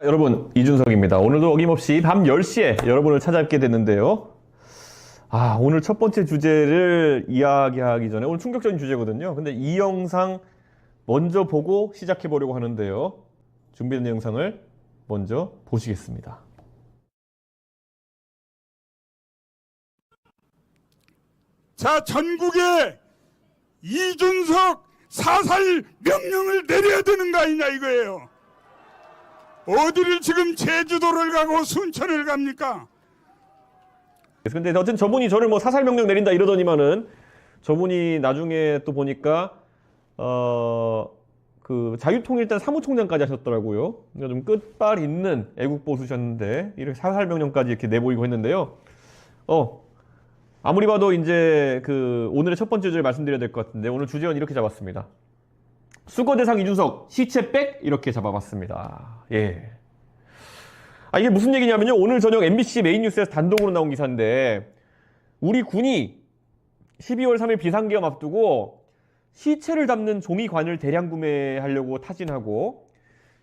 여러분, 이준석입니다. 오늘도 어김없이 밤 10시에 여러분을 찾아뵙게 됐는데요. 오늘 첫 번째 주제를 이야기하기 전에 오늘 충격적인 주제거든요. 근데 이 영상 먼저 보고 시작해 보려고 하는데요. 준비된 영상을 먼저 보시겠습니다. 자, 전국에 이준석 사살 명령을 내려야 되는 거 아니냐 이거예요. 어디를 지금 제주도를 가고 순천을 갑니까? 근데 어쨌든 저분이 저를 뭐 사살명령 내린다 이러더니만은 저분이 나중에 또 보니까 그 자유통일당 사무총장까지 하셨더라고요. 그러니까 좀 끝발 있는 애국보수셨는데 이렇게 사살명령까지 이렇게 내보이고 했는데요. 아무리 봐도 이제 그 오늘의 첫 번째 주제를 말씀드려야 될 것 같은데 오늘 주제는 이렇게 잡았습니다. 수거대상 이준석 시체 백 이렇게 잡아봤습니다. 예. 이게 무슨 얘기냐면요. 오늘 저녁 MBC 메인 뉴스에서 단독으로 나온 기사인데 우리 군이 12월 3일 비상계엄 앞두고 시체를 담는 종이관을 대량 구매하려고 타진하고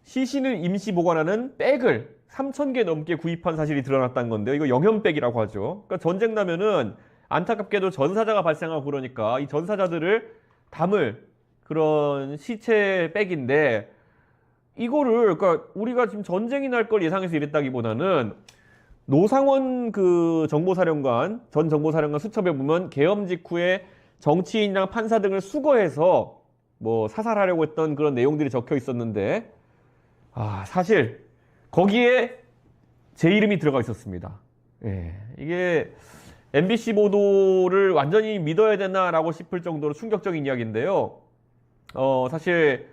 시신을 임시 보관하는 백을 3,000개 넘게 구입한 사실이 드러났다는 건데요. 이거 영현백이라고 하죠. 그러니까 전쟁 나면은 안타깝게도 전사자가 발생하고 그러니까 이 전사자들을 담을 그런 시체 백인데 이거를 그러니까 우리가 지금 전쟁이 날 걸 예상해서 이랬다기보다는 노상원 그 정보사령관 전 정보사령관 수첩에 보면 계엄 직후에 정치인이랑 판사 등을 수거해서 뭐 사살하려고 했던 그런 내용들이 적혀 있었는데 사실 거기에 제 이름이 들어가 있었습니다. 예, 이게 MBC 보도를 완전히 믿어야 되나라고 싶을 정도로 충격적인 이야기인데요. 사실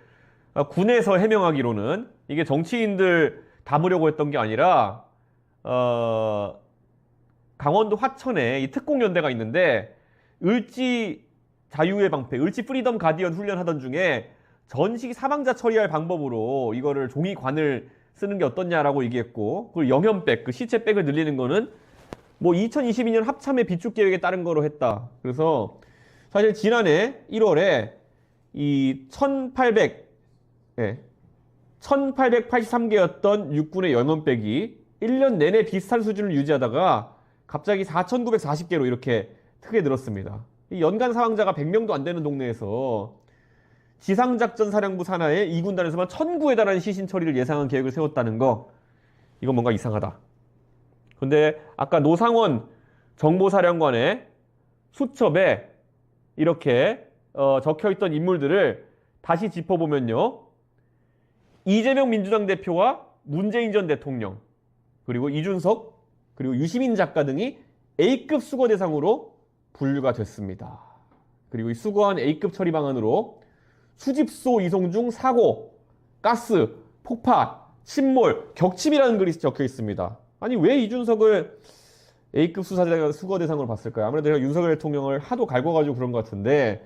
군에서 해명하기로는 이게 정치인들 담으려고 했던 게 아니라 강원도 화천에 이 특공연대가 있는데 을지 자유의 방패, 을지 프리덤 가디언 훈련하던 중에 전시 사망자 처리할 방법으로 이거를 종이관을 쓰는 게 어떻냐라고 얘기했고 그리고 영현백, 그 시체백을 늘리는 거는 뭐 2022년 합참의 비축 계획에 따른 거로 했다. 그래서 사실 지난해 1월에 이 1883개였던 육군의 영현백이 1년 내내 비슷한 수준을 유지하다가 갑자기 4,940개로 이렇게 크게 늘었습니다. 이 연간 사망자가 100명도 안 되는 동네에서 지상작전 사령부 산하의 2군단에서만 1,009에 달하는 시신 처리를 예상한 계획을 세웠다는 거, 이건 뭔가 이상하다. 근데 아까 노상원 정보사령관의 수첩에 이렇게 적혀있던 인물들을 다시 짚어보면요. 이재명 민주당 대표와 문재인 전 대통령, 그리고 이준석, 그리고 유시민 작가 등이 A급 수거 대상으로 분류가 됐습니다. 그리고 이 수거한 A급 처리 방안으로 수집소 이송 중 사고, 가스, 폭파, 침몰, 격침이라는 글이 적혀 있습니다. 아니 왜 이준석을 A급 수거 대상으로 봤을까요? 아무래도 제가 윤석열 대통령을 하도 갈궈가지고 그런 것 같은데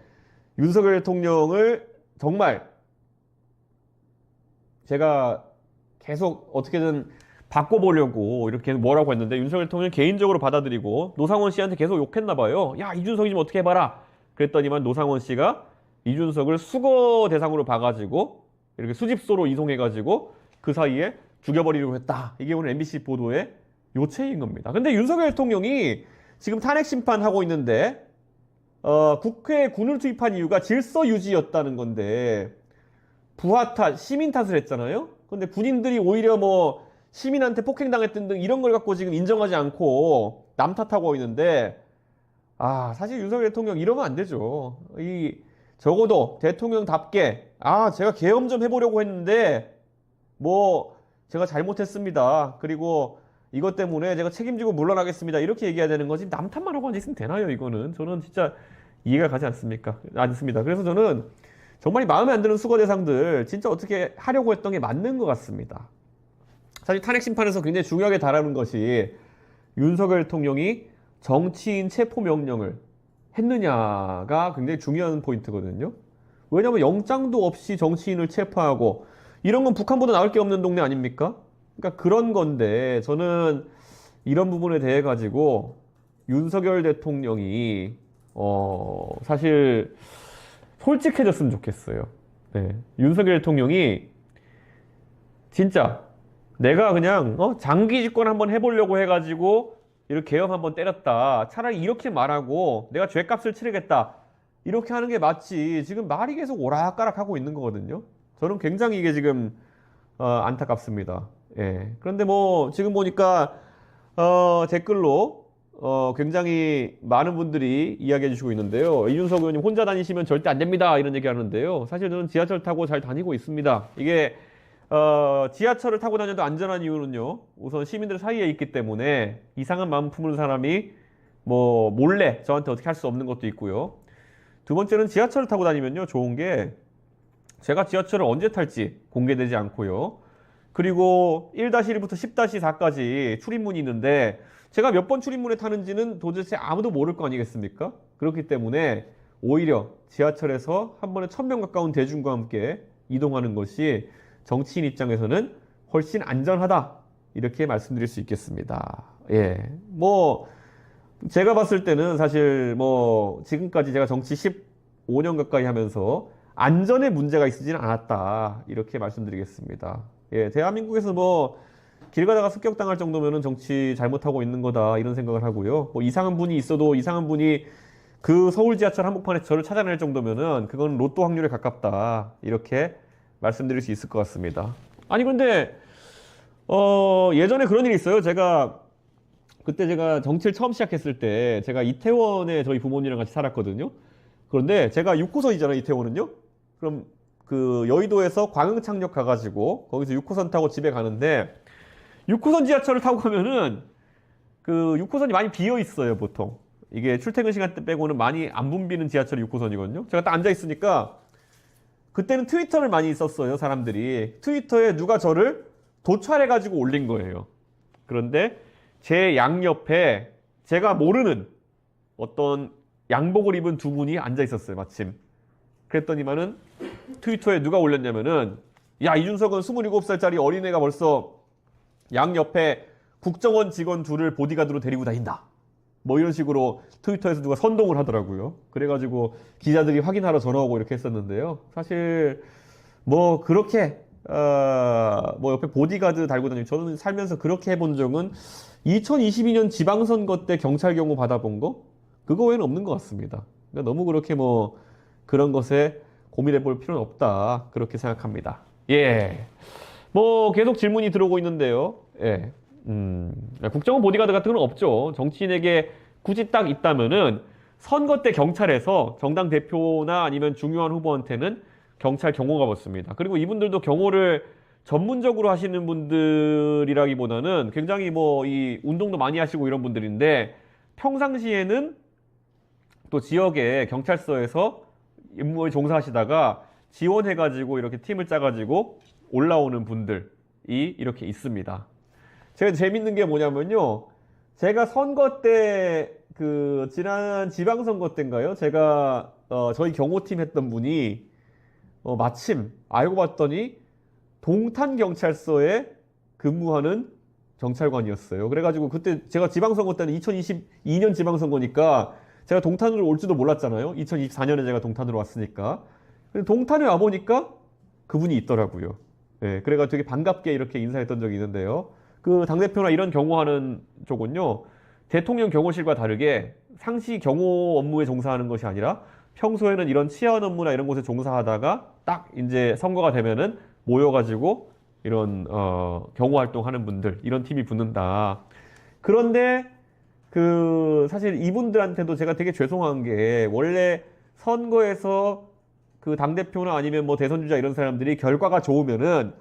윤석열 대통령을 정말 제가 계속 어떻게든 바꿔보려고 이렇게 뭐라고 했는데 윤석열 대통령 개인적으로 받아들이고 노상원 씨한테 계속 욕했나 봐요. 야, 이준석이 좀 어떻게 해봐라. 그랬더니만 노상원 씨가 이준석을 수거 대상으로 봐가지고 이렇게 수집소로 이송해가지고 그 사이에 죽여버리려고 했다. 이게 오늘 MBC 보도의 요체인 겁니다. 근데 윤석열 대통령이 지금 탄핵 심판하고 있는데 국회에 군을 투입한 이유가 질서 유지였다는 건데 부하 탓, 시민 탓을 했잖아요. 근데 군인들이 오히려 뭐 시민한테 폭행당했던 등 이런 걸 갖고 지금 인정하지 않고 남 탓하고 있는데 사실 윤석열 대통령 이러면 안 되죠. 적어도 대통령답게 제가 계엄 좀 해보려고 했는데 뭐 제가 잘못했습니다. 그리고 이것 때문에 제가 책임지고 물러나겠습니다. 이렇게 얘기해야 되는 거지 남 탓만 하고 앉아있으면 되나요? 이거는 저는 진짜 이해가 가지 않습니다. 그래서 저는 정말 마음에 안 드는 수거 대상들 진짜 어떻게 하려고 했던 게 맞는 것 같습니다. 사실 탄핵 심판에서 굉장히 중요하게 다루는 것이 윤석열 대통령이 정치인 체포 명령을 했느냐가 굉장히 중요한 포인트거든요. 왜냐하면 영장도 없이 정치인을 체포하고 이런 건 북한보다 나을 게 없는 동네 아닙니까? 그러니까 그런 건데 저는 이런 부분에 대해 가지고 윤석열 대통령이 사실 솔직해졌으면 좋겠어요. 네. 윤석열 대통령이 진짜 내가 그냥 장기 집권 한번 해보려고 해가지고 이렇게 계엄 한번 때렸다. 차라리 이렇게 말하고 내가 죗값을 치르겠다. 이렇게 하는 게 맞지. 지금 말이 계속 오락가락하고 있는 거거든요. 저는 굉장히 이게 지금 안타깝습니다. 예. 그런데 뭐 지금 보니까 댓글로 굉장히 많은 분들이 이야기해 주시고 있는데요. 이준석 의원님 혼자 다니시면 절대 안 됩니다. 이런 얘기 하는데요. 사실 저는 지하철 타고 잘 다니고 있습니다. 이게 지하철을 타고 다녀도 안전한 이유는요. 우선 시민들 사이에 있기 때문에 이상한 마음 품은 사람이 뭐 몰래 저한테 어떻게 할 수 없는 것도 있고요. 두 번째는 지하철을 타고 다니면요. 좋은 게 제가 지하철을 언제 탈지 공개되지 않고요. 그리고 1-1부터 10-4까지 출입문이 있는데 제가 몇 번 출입문에 타는지는 도대체 아무도 모를 거 아니겠습니까? 그렇기 때문에 오히려 지하철에서 한 번에 1000명 가까운 대중과 함께 이동하는 것이 정치인 입장에서는 훨씬 안전하다. 이렇게 말씀드릴 수 있겠습니다. 예. 뭐, 제가 봤을 때는 사실 뭐, 지금까지 제가 정치 15년 가까이 하면서 안전에 문제가 있으지는 않았다. 이렇게 말씀드리겠습니다. 예. 대한민국에서 뭐, 길 가다가 습격당할 정도면은 정치 잘못하고 있는 거다. 이런 생각을 하고요. 뭐, 이상한 분이 있어도 이상한 분이 그 서울 지하철 한복판에 저를 찾아낼 정도면은 그건 로또 확률에 가깝다. 이렇게 말씀드릴 수 있을 것 같습니다. 아니 근데 예전에 그런 일이 있어요. 그때 제가 정치를 처음 시작했을 때 제가 이태원에 저희 부모님이랑 같이 살았거든요. 그런데 제가 6호선이잖아요. 이태원은요. 그럼 그 여의도에서 광흥창역 가가지고 거기서 6호선 타고 집에 가는데 6호선 지하철을 타고 가면은 그 6호선이 많이 비어 있어요. 보통 이게 출퇴근 시간 때 빼고는 많이 안 붐비는 지하철이 6호선이거든요. 제가 딱 앉아 있으니까 그때는 트위터를 많이 썼어요, 사람들이. 트위터에 누가 저를 도촬해가지고 올린 거예요. 그런데 제 양옆에 제가 모르는 어떤 양복을 입은 두 분이 앉아 있었어요, 마침. 그랬더니만은 트위터에 누가 올렸냐면은 야, 이준석은 27살짜리 어린애가 벌써 양옆에 국정원 직원 둘을 보디가드로 데리고 다닌다. 뭐 이런 식으로 트위터에서 누가 선동을 하더라고요. 그래가지고 기자들이 확인하러 전화 오고 이렇게 했었는데요. 사실 뭐 그렇게 뭐 옆에 보디가드 달고 다니고 저는 살면서 그렇게 해본 적은 2022년 지방선거 때 경찰 경호 받아본 거 그거 외에는 없는 것 같습니다. 그러니까 너무 그렇게 뭐 그런 것에 고민해 볼 필요는 없다 그렇게 생각합니다. 예, 뭐 계속 질문이 들어오고 있는데요. 예. 국정원 보디가드 같은 건 없죠. 정치인에게 굳이 딱 있다면은 선거 때 경찰에서 정당 대표나 아니면 중요한 후보한테는 경찰 경호가 붙습니다. 그리고 이분들도 경호를 전문적으로 하시는 분들이라기보다는 굉장히 뭐 이 운동도 많이 하시고 이런 분들인데 평상시에는 또 지역의 경찰서에서 임무에 종사하시다가 지원해가지고 이렇게 팀을 짜가지고 올라오는 분들이 이렇게 있습니다. 제가 재밌는 게 뭐냐면요. 제가 선거 때, 지난 지방선거 때인가요? 제가, 저희 경호팀 했던 분이, 마침 알고 봤더니 동탄경찰서에 근무하는 경찰관이었어요. 그래가지고 그때 제가 지방선거 때는 2022년 지방선거니까 제가 동탄으로 올지도 몰랐잖아요. 2024년에 제가 동탄으로 왔으니까. 근데 동탄에 와보니까 그분이 있더라고요. 예, 그래가지고 되게 반갑게 이렇게 인사했던 적이 있는데요. 그 당대표나 이런 경호하는 쪽은요, 대통령 경호실과 다르게 상시 경호 업무에 종사하는 것이 아니라 평소에는 이런 치안 업무나 이런 곳에 종사하다가 딱 이제 선거가 되면은 모여가지고 이런 경호 활동하는 분들 이런 팀이 붙는다. 그런데 사실 이분들한테도 제가 되게 죄송한 게 원래 선거에서 그 당대표나 아니면 뭐 대선주자 이런 사람들이 결과가 좋으면은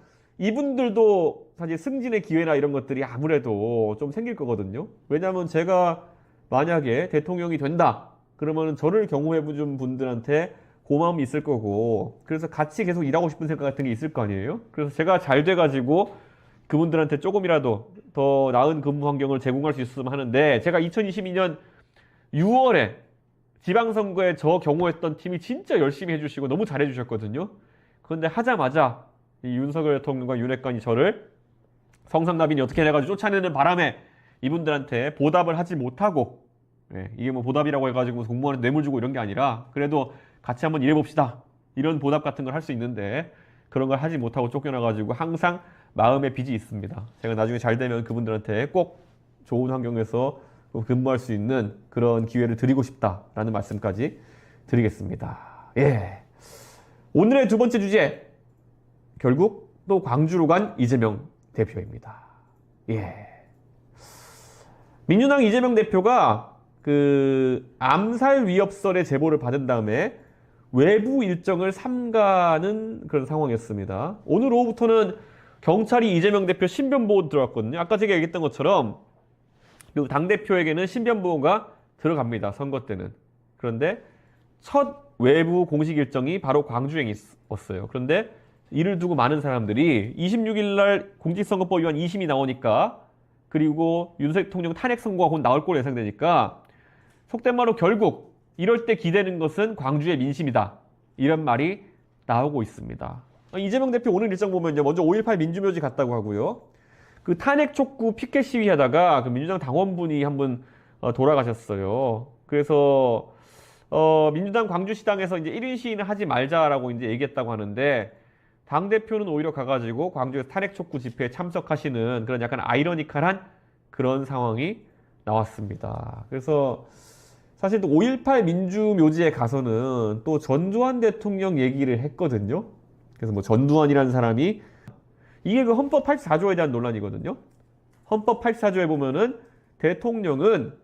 이분들도 사실 승진의 기회나 이런 것들이 아무래도 좀 생길 거거든요. 왜냐하면 제가 만약에 대통령이 된다 그러면 저를 경호해준 분들한테 고마움이 있을 거고 그래서 같이 계속 일하고 싶은 생각 같은 게 있을 거 아니에요. 그래서 제가 잘 돼가지고 그분들한테 조금이라도 더 나은 근무 환경을 제공할 수 있으면 하는데 제가 2022년 6월에 지방선거에 저 경호했던 팀이 진짜 열심히 해주시고 너무 잘해주셨거든요. 그런데 하자마자 이 윤석열 대통령과 윤핵관이 저를 성상납인이 어떻게 해가지고 쫓아내는 바람에 이분들한테 보답을 하지 못하고 이게 뭐 보답이라고 해가지고 공무원한테 뇌물 주고 이런 게 아니라 그래도 같이 한번 일해봅시다 이런 보답 같은 걸 할 수 있는데 그런 걸 하지 못하고 쫓겨나가지고 항상 마음의 빚이 있습니다. 제가 나중에 잘 되면 그분들한테 꼭 좋은 환경에서 근무할 수 있는 그런 기회를 드리고 싶다라는 말씀까지 드리겠습니다. 예. 오늘의 두 번째 주제, 결국 또 광주로 간 이재명 대표입니다. 예. 민주당 이재명 대표가 그 암살 위협설의 제보를 받은 다음에 외부 일정을 삼가는 그런 상황이었습니다. 오늘 오후부터는 경찰이 이재명 대표 신변보호 들어갔거든요. 아까 제가 얘기했던 것처럼 당대표에게는 신변보호가 들어갑니다. 선거 때는. 그런데 첫 외부 공식 일정이 바로 광주에 있었어요. 그런데 이를 두고 많은 사람들이 26일 날 공직선거법 위반 2심이 나오니까, 그리고 윤석열 대통령 탄핵 선고가 곧 나올 걸로 예상되니까, 속된 말로 결국 이럴 때 기대는 것은 광주의 민심이다, 이런 말이 나오고 있습니다. 이재명 대표 오늘 일정 보면요, 먼저 5.18 민주묘지 갔다고 하고요, 그 탄핵 촉구 피켓 시위하다가 그 민주당 당원분이 한 분 돌아가셨어요. 그래서 민주당 광주시당에서 이제 1인 시위는 하지 말자라고 이제 얘기했다고 하는데, 당대표는 오히려 가가지고 광주에서 탄핵 촉구 집회에 참석하시는 그런 약간 아이러니컬한 그런 상황이 나왔습니다. 그래서 사실 또 5.18 민주묘지에 가서는 또 전두환 대통령 얘기를 했거든요. 그래서 뭐 전두환이라는 사람이, 이게 그 헌법 84조에 대한 논란이거든요. 헌법 84조에 보면은 대통령은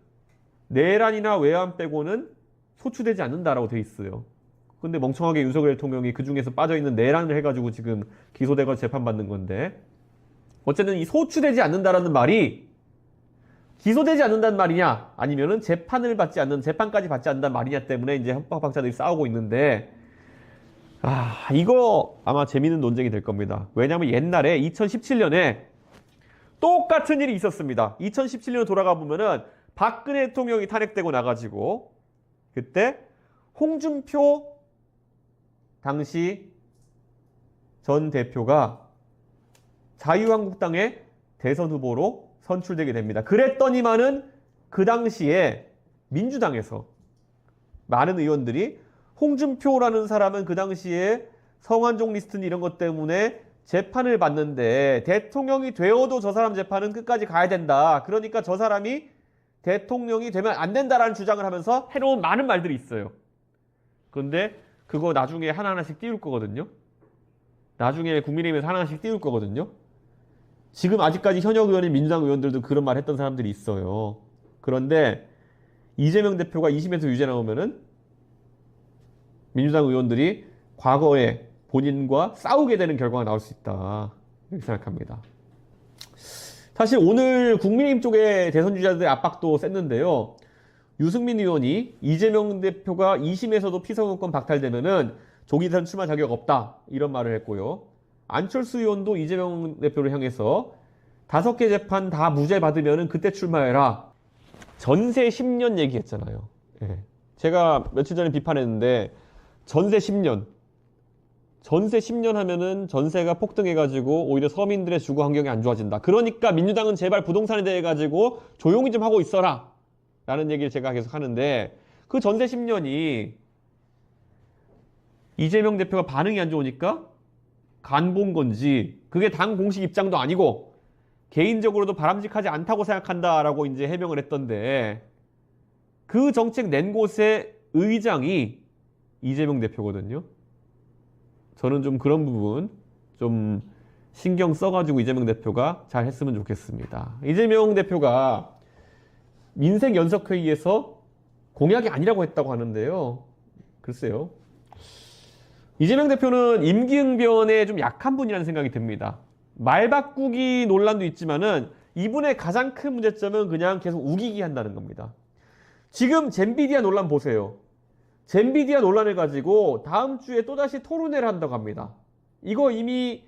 내란이나 외환 빼고는 소추되지 않는다라고 돼 있어요. 근데 멍청하게 윤석열 대통령이 그 중에서 빠져있는 내란을 해가지고 지금 기소되고 재판받는 건데, 어쨌든 이 소추되지 않는다라는 말이 기소되지 않는다는 말이냐, 아니면은 재판을 받지 않는, 재판까지 받지 않는다는 말이냐 때문에 이제 헌법학자들이 싸우고 있는데, 이거 아마 재미있는 논쟁이 될 겁니다. 왜냐하면 옛날에 2017년에 똑같은 일이 있었습니다. 2017년 돌아가 보면은 박근혜 대통령이 탄핵되고 나가지고, 그때 홍준표 당시 전 대표가 자유한국당의 대선 후보로 선출되게 됩니다. 그랬더니만은 그 당시에 민주당에서 많은 의원들이 홍준표라는 사람은 그 당시에 성완종 리스트 이런 것 때문에 재판을 받는데 대통령이 되어도 저 사람 재판은 끝까지 가야 된다. 그러니까 저 사람이 대통령이 되면 안 된다라는 주장을 하면서 해놓은 많은 말들이 있어요. 그런데 그거 나중에 하나하나씩 띄울 거거든요. 나중에 국민의힘에서 하나하나씩 띄울 거거든요. 지금 아직까지 현역 의원인 민주당 의원들도 그런 말 했던 사람들이 있어요. 그런데 이재명 대표가 2심에서 유죄 나오면은 민주당 의원들이 과거에 본인과 싸우게 되는 결과가 나올 수 있다, 이렇게 생각합니다. 사실 오늘 국민의힘 쪽에 대선 주자들의 압박도 셌는데요. 유승민 의원이 이재명 대표가 2심에서도 피선거권 박탈되면은 조기 대선 출마 자격 없다, 이런 말을 했고요. 안철수 의원도 이재명 대표를 향해서 5개 재판 다 무죄 받으면은 그때 출마해라. 전세 10년 얘기했잖아요. 예. 제가 며칠 전에 비판했는데, 전세 10년 하면은 전세가 폭등해가지고 오히려 서민들의 주거 환경이 안 좋아진다. 그러니까 민주당은 제발 부동산에 대해 가지고 조용히 좀 하고 있어라, 라는 얘기를 제가 계속 하는데, 그 전세 10년이 이재명 대표가 반응이 안 좋으니까 간본 건지, 그게 당 공식 입장도 아니고 개인적으로도 바람직하지 않다고 생각한다라고 이제 해명을 했던데, 그 정책 낸 곳의 의장이 이재명 대표거든요. 저는 좀 그런 부분 좀 신경 써가지고 이재명 대표가 잘 했으면 좋겠습니다. 이재명 대표가 민생연석회의에서 공약이 아니라고 했다고 하는데요. 글쎄요. 이재명 대표는 임기응변에 좀 약한 분이라는 생각이 듭니다. 말 바꾸기 논란도 있지만은 이분의 가장 큰 문제점은 그냥 계속 우기기 한다는 겁니다. 지금 젠비디아 논란 보세요. 젠비디아 논란을 가지고 다음 주에 또다시 토론회를 한다고 합니다. 이거 이미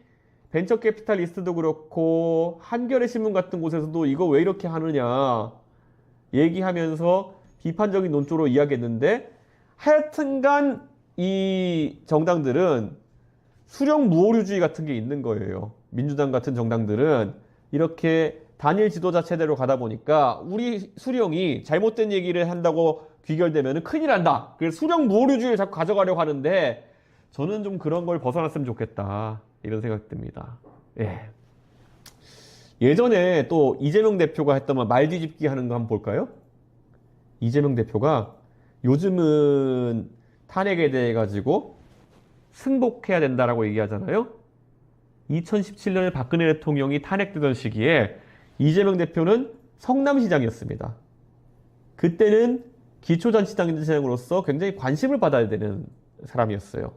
벤처캐피탈리스트도 그렇고 한겨레 신문 같은 곳에서도 이거 왜 이렇게 하느냐 얘기하면서 비판적인 논조로 이야기했는데, 하여튼간 이 정당들은 수령 무오류주의 같은 게 있는 거예요. 민주당 같은 정당들은 이렇게 단일 지도자 체제로 가다 보니까 우리 수령이 잘못된 얘기를 한다고 귀결되면 큰일 난다. 그래서 수령 무오류주의를 자꾸 가져가려고 하는데, 저는 좀 그런 걸 벗어났으면 좋겠다, 이런 생각이 듭니다. 예. 예전에 또 이재명 대표가 했던 말 뒤집기 하는 거 한번 볼까요? 이재명 대표가 요즘은 탄핵에 대해 가지고 승복해야 된다라고 얘기하잖아요. 2017년에 박근혜 대통령이 탄핵되던 시기에 이재명 대표는 성남시장이었습니다. 그때는 기초자치단체장으로서 굉장히 관심을 받아야 되는 사람이었어요.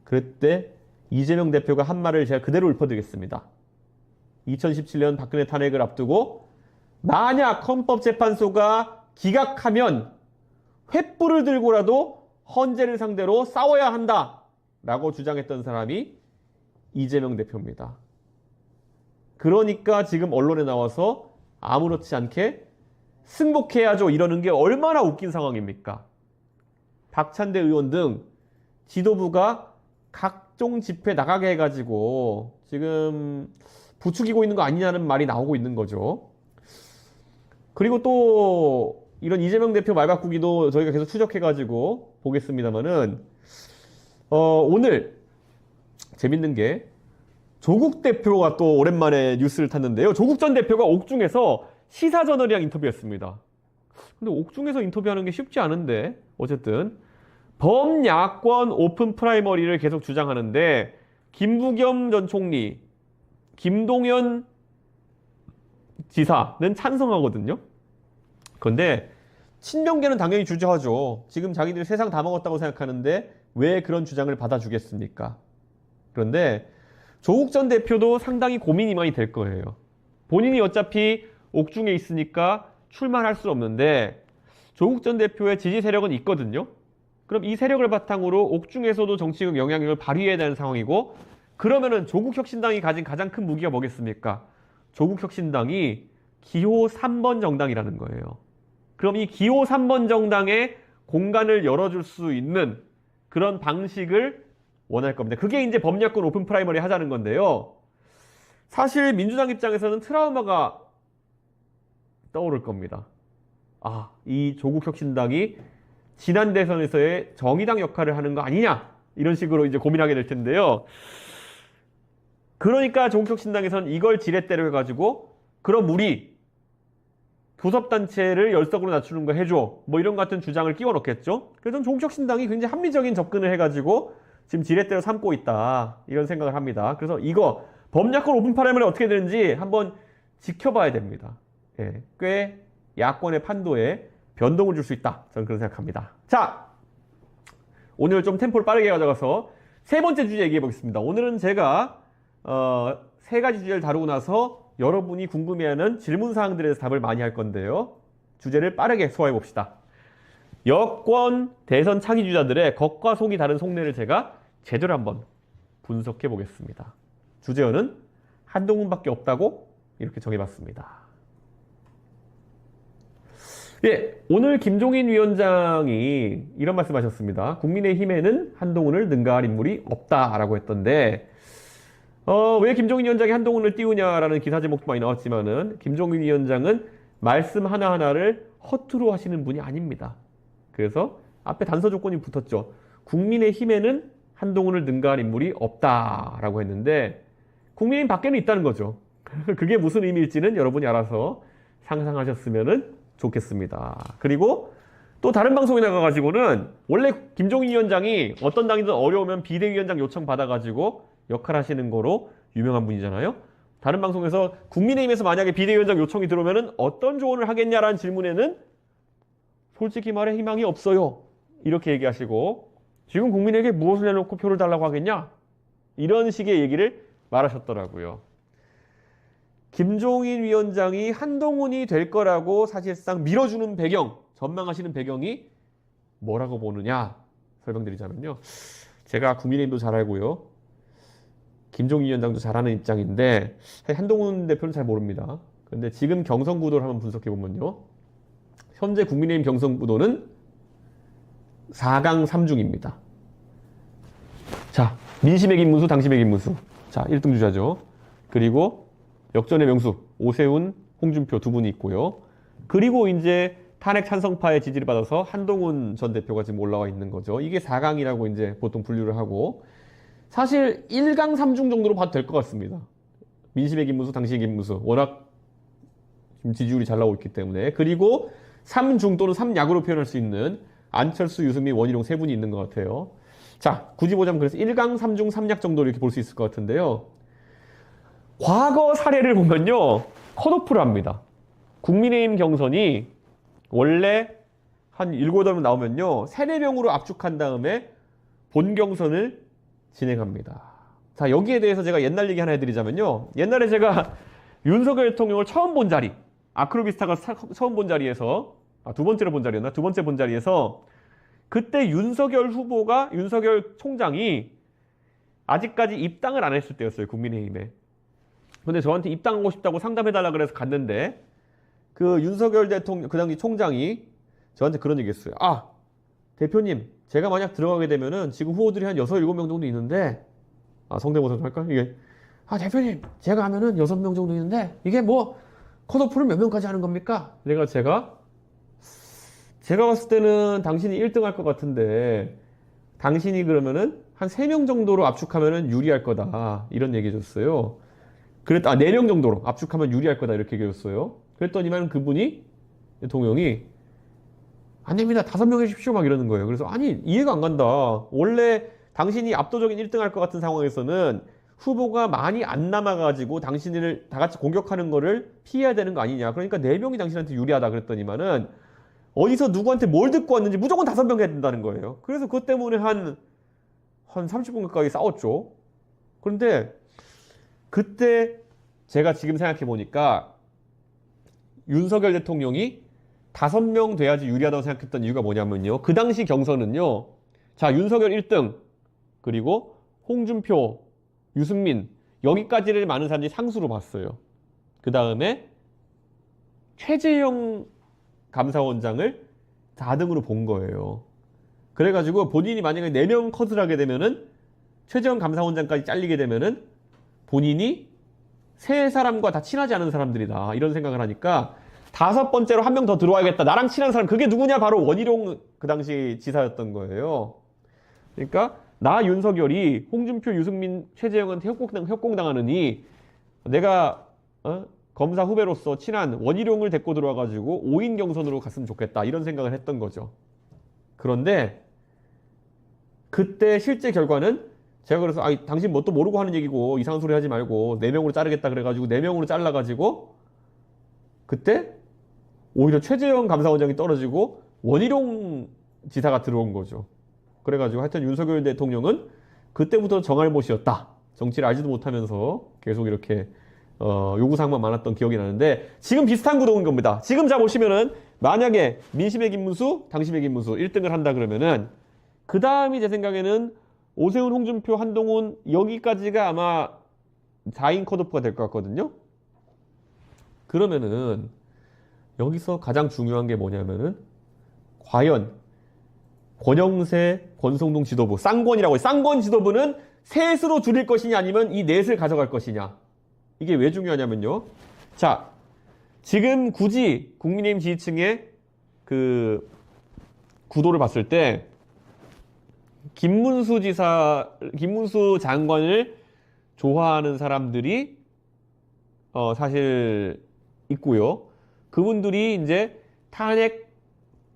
그때 이재명 대표가 한 말을 제가 그대로 읊어드리겠습니다. 2017년 박근혜 탄핵을 앞두고 만약 헌법재판소가 기각하면 횃불을 들고라도 헌재를 상대로 싸워야 한다라고 주장했던 사람이 이재명 대표입니다. 그러니까 지금 언론에 나와서 아무렇지 않게 승복해야죠 이러는 게 얼마나 웃긴 상황입니까? 박찬대 의원 등 지도부가 각종 집회 나가게 해가지고 지금 부추기고 있는 거 아니냐는 말이 나오고 있는 거죠. 그리고 또 이런 이재명 대표 말 바꾸기도 저희가 계속 추적해가지고 보겠습니다만은 오늘 재밌는 게 조국 대표가 또 오랜만에 뉴스를 탔는데요. 조국 전 대표가 옥중에서 시사저널이랑 인터뷰했습니다. 근데 옥중에서 인터뷰하는 게 쉽지 않은데 어쨌든 범야권 오픈 프라이머리를 계속 주장하는데 김부겸 전 총리, 김동연 지사는 찬성하거든요. 그런데 친명계는 당연히 주저하죠. 지금 자기들이 세상 다 먹었다고 생각하는데 왜 그런 주장을 받아주겠습니까? 그런데 조국 전 대표도 상당히 고민이 많이 될 거예요. 본인이 어차피 옥중에 있으니까 출마할 수 없는데 조국 전 대표의 지지 세력은 있거든요. 그럼 이 세력을 바탕으로 옥중에서도 정치적 영향력을 발휘해야 되는 상황이고 그러면은 조국혁신당이 가진 가장 큰 무기가 뭐겠습니까? 조국혁신당이 기호 3번 정당이라는 거예요. 그럼 이 기호 3번 정당에 공간을 열어줄 수 있는 그런 방식을 원할 겁니다. 그게 이제 범야권 오픈 프라이머리 하자는 건데요. 사실 민주당 입장에서는 트라우마가 떠오를 겁니다. 이 조국혁신당이 지난 대선에서의 정의당 역할을 하는 거 아니냐 이런 식으로 이제 고민하게 될 텐데요. 그러니까 조국혁신당에서는 이걸 지렛대로 해가지고 그럼 우리 교섭단체를 열석으로 낮추는 거 해줘 뭐 이런 같은 주장을 끼워 넣겠죠. 그래서 조국혁신당이 굉장히 합리적인 접근을 해가지고 지금 지렛대로 삼고 있다 이런 생각을 합니다. 그래서 이거 범야권 오픈 프라이머리 어떻게 되는지 한번 지켜봐야 됩니다. 예, 꽤 야권의 판도에 변동을 줄 수 있다 저는 그런 생각합니다. 자, 오늘 좀 템포를 빠르게 가져가서 세 번째 주제 얘기해 보겠습니다. 오늘은 제가 세 가지 주제를 다루고 나서 여러분이 궁금해하는 질문사항들에 대해서 답을 많이 할 건데요. 주제를 빠르게 소화해 봅시다. 여권 대선 차기 주자들의 겉과 속이 다른 속내를 제가 제대로 한번 분석해 보겠습니다. 주제어는 한동훈밖에 없다고 이렇게 정해봤습니다. 예, 오늘 김종인 위원장이 이런 말씀하셨습니다. 국민의힘에는 한동훈을 능가할 인물이 없다라고 했던데 왜 김종인 위원장이 한동훈을 띄우냐라는 기사 제목도 많이 나왔지만은 김종인 위원장은 말씀 하나하나를 허투루 하시는 분이 아닙니다. 그래서 앞에 단서 조건이 붙었죠. 국민의힘에는 한동훈을 능가할 인물이 없다라고 했는데 국민의힘 밖에는 있다는 거죠. 그게 무슨 의미일지는 여러분이 알아서 상상하셨으면 좋겠습니다. 그리고 또 다른 방송에 나가가지고는 원래 김종인 위원장이 어떤 당이든 어려우면 비대위원장 요청 받아가지고 역할하시는 거로 유명한 분이잖아요. 다른 방송에서 국민의힘에서 만약에 비대위원장 요청이 들어오면 어떤 조언을 하겠냐라는 질문에는 솔직히 말해 희망이 없어요. 이렇게 얘기하시고 지금 국민에게 무엇을 내놓고 표를 달라고 하겠냐? 이런 식의 얘기를 말하셨더라고요. 김종인 위원장이 한동훈이 될 거라고 사실상 밀어주는 배경, 전망하시는 배경이 뭐라고 보느냐 설명드리자면요. 제가 국민의힘도 잘 알고요. 김종인 위원장도 잘 아는 입장인데 사실 한동훈 대표는 잘 모릅니다. 그런데 지금 경선구도를 한번 분석해보면요. 현재 국민의힘 경선구도는 4강 3중입니다. 자, 민심의 김문수, 당심의 김문수. 자, 1등 주자죠. 그리고 역전의 명수, 오세훈, 홍준표 두 분이 있고요. 그리고 이제 탄핵 찬성파의 지지를 받아서 한동훈 전 대표가 지금 올라와 있는 거죠. 이게 4강이라고 이제 보통 분류를 하고 사실 1강 3중 정도로 봐도 될 것 같습니다. 민심의 김문수, 당신의 김문수. 워낙 지금 지지율이 잘 나오고 있기 때문에. 그리고 3중 또는 3약으로 표현할 수 있는 안철수, 유승민, 원희룡 세 분이 있는 것 같아요. 자, 굳이 보자면 그래서 1강, 3중, 3약 정도로 이렇게 볼 수 있을 것 같은데요. 과거 사례를 보면요. 컷오프를 합니다. 국민의힘 경선이 원래 한 7-8명 나오면요. 3-4명으로 압축한 다음에 본 경선을 진행합니다. 자, 여기에 대해서 제가 옛날 얘기 하나 해드리자면요. 옛날에 제가 윤석열 대통령을 처음 본 자리, 아크로비스타가 처음 본 자리에서, 두 번째로 본 자리였나? 두 번째 본 자리에서 그때 윤석열 총장이 아직까지 입당을 안 했을 때였어요. 국민의힘에. 근데 저한테 입당하고 싶다고 상담해달라 그래서 갔는데 그 윤석열 대통령, 그 당시 총장이 저한테 그런 얘기 했어요. 아, 대표님, 제가 만약 들어가게 되면은 지금 후보들이 한 6-7명 정도 있는데, 성대모사 좀 할까? 이게, 대표님, 제가 하면은 6명 정도 있는데, 이게 뭐, 컷오프를 몇 명까지 하는 겁니까? 제가 봤을 때는 당신이 1등 할 것 같은데, 당신이 그러면은 한 3명 정도로 압축하면은 유리할 거다. 이런 얘기 해줬어요. 4명 정도로 압축하면 유리할 거다. 이렇게 얘기해줬어요. 그랬더니만 그분이, 대통령이, 안 됩니다. 5명 해주십시오. 막 이러는 거예요. 그래서 아니, 이해가 안 간다. 원래 당신이 압도적인 1등 할 것 같은 상황에서는 후보가 많이 안 남아가지고 당신을 다 같이 공격하는 거를 피해야 되는 거 아니냐. 그러니까 4명이 당신한테 유리하다 그랬더니만은 어디서 누구한테 뭘 듣고 왔는지 무조건 5명 해야 된다는 거예요. 그래서 그것 때문에 한 30분 가까이 싸웠죠. 그런데 그때 제가 지금 생각해 보니까 윤석열 대통령이 5명 돼야지 유리하다고 생각했던 이유가 뭐냐면요. 그 당시 경선은요. 자, 윤석열 1등, 그리고 홍준표, 유승민, 여기까지를 많은 사람들이 상수로 봤어요. 그 다음에 최재형 감사원장을 4등으로 본 거예요. 그래가지고 본인이 만약에 4명 컷을 하게 되면은 최재형 감사원장까지 잘리게 되면은 본인이 세 사람과 다 친하지 않은 사람들이다. 이런 생각을 하니까 5번째로 한 명 더 들어와야겠다. 나랑 친한 사람. 그게 누구냐? 바로 원희룡 그 당시 지사였던 거예요. 그러니까 나 윤석열이 홍준표, 유승민, 최재형한테 협공당하느니 내가 검사 후배로서 친한 원희룡을 데리고 들어와가지고 5인 경선으로 갔으면 좋겠다. 이런 생각을 했던 거죠. 그런데 그때 실제 결과는 제가 그래서 당신 뭣도 모르고 하는 얘기고 이상한 소리 하지 말고 4명으로 자르겠다 그래가지고 4명으로 잘라가지고 그때 오히려 최재형 감사원장이 떨어지고 원희룡 지사가 들어온 거죠. 그래가지고 하여튼 윤석열 대통령은 그때부터 정알못이었다. 정치를 알지도 못하면서 계속 이렇게 요구사항만 많았던 기억이 나는데 지금 비슷한 구도인 겁니다. 지금 자 보시면은 만약에 민심의 김문수, 당심의 김문수 1등을 한다 그러면은 그 다음이 제 생각에는 오세훈, 홍준표, 한동훈 여기까지가 아마 4인 컷오프가 될 것 같거든요. 그러면은 여기서 가장 중요한 게 뭐냐면은 과연 권영세, 권성동 지도부, 쌍권이라고 해요. 쌍권 지도부는 셋으로 줄일 것이냐 아니면 이 넷을 가져갈 것이냐. 이게 왜 중요하냐면요. 자, 지금 굳이 국민의힘 지지층의 그 구도를 봤을 때 김문수 장관을 좋아하는 사람들이 사실 있고요. 그분들이 이제 탄핵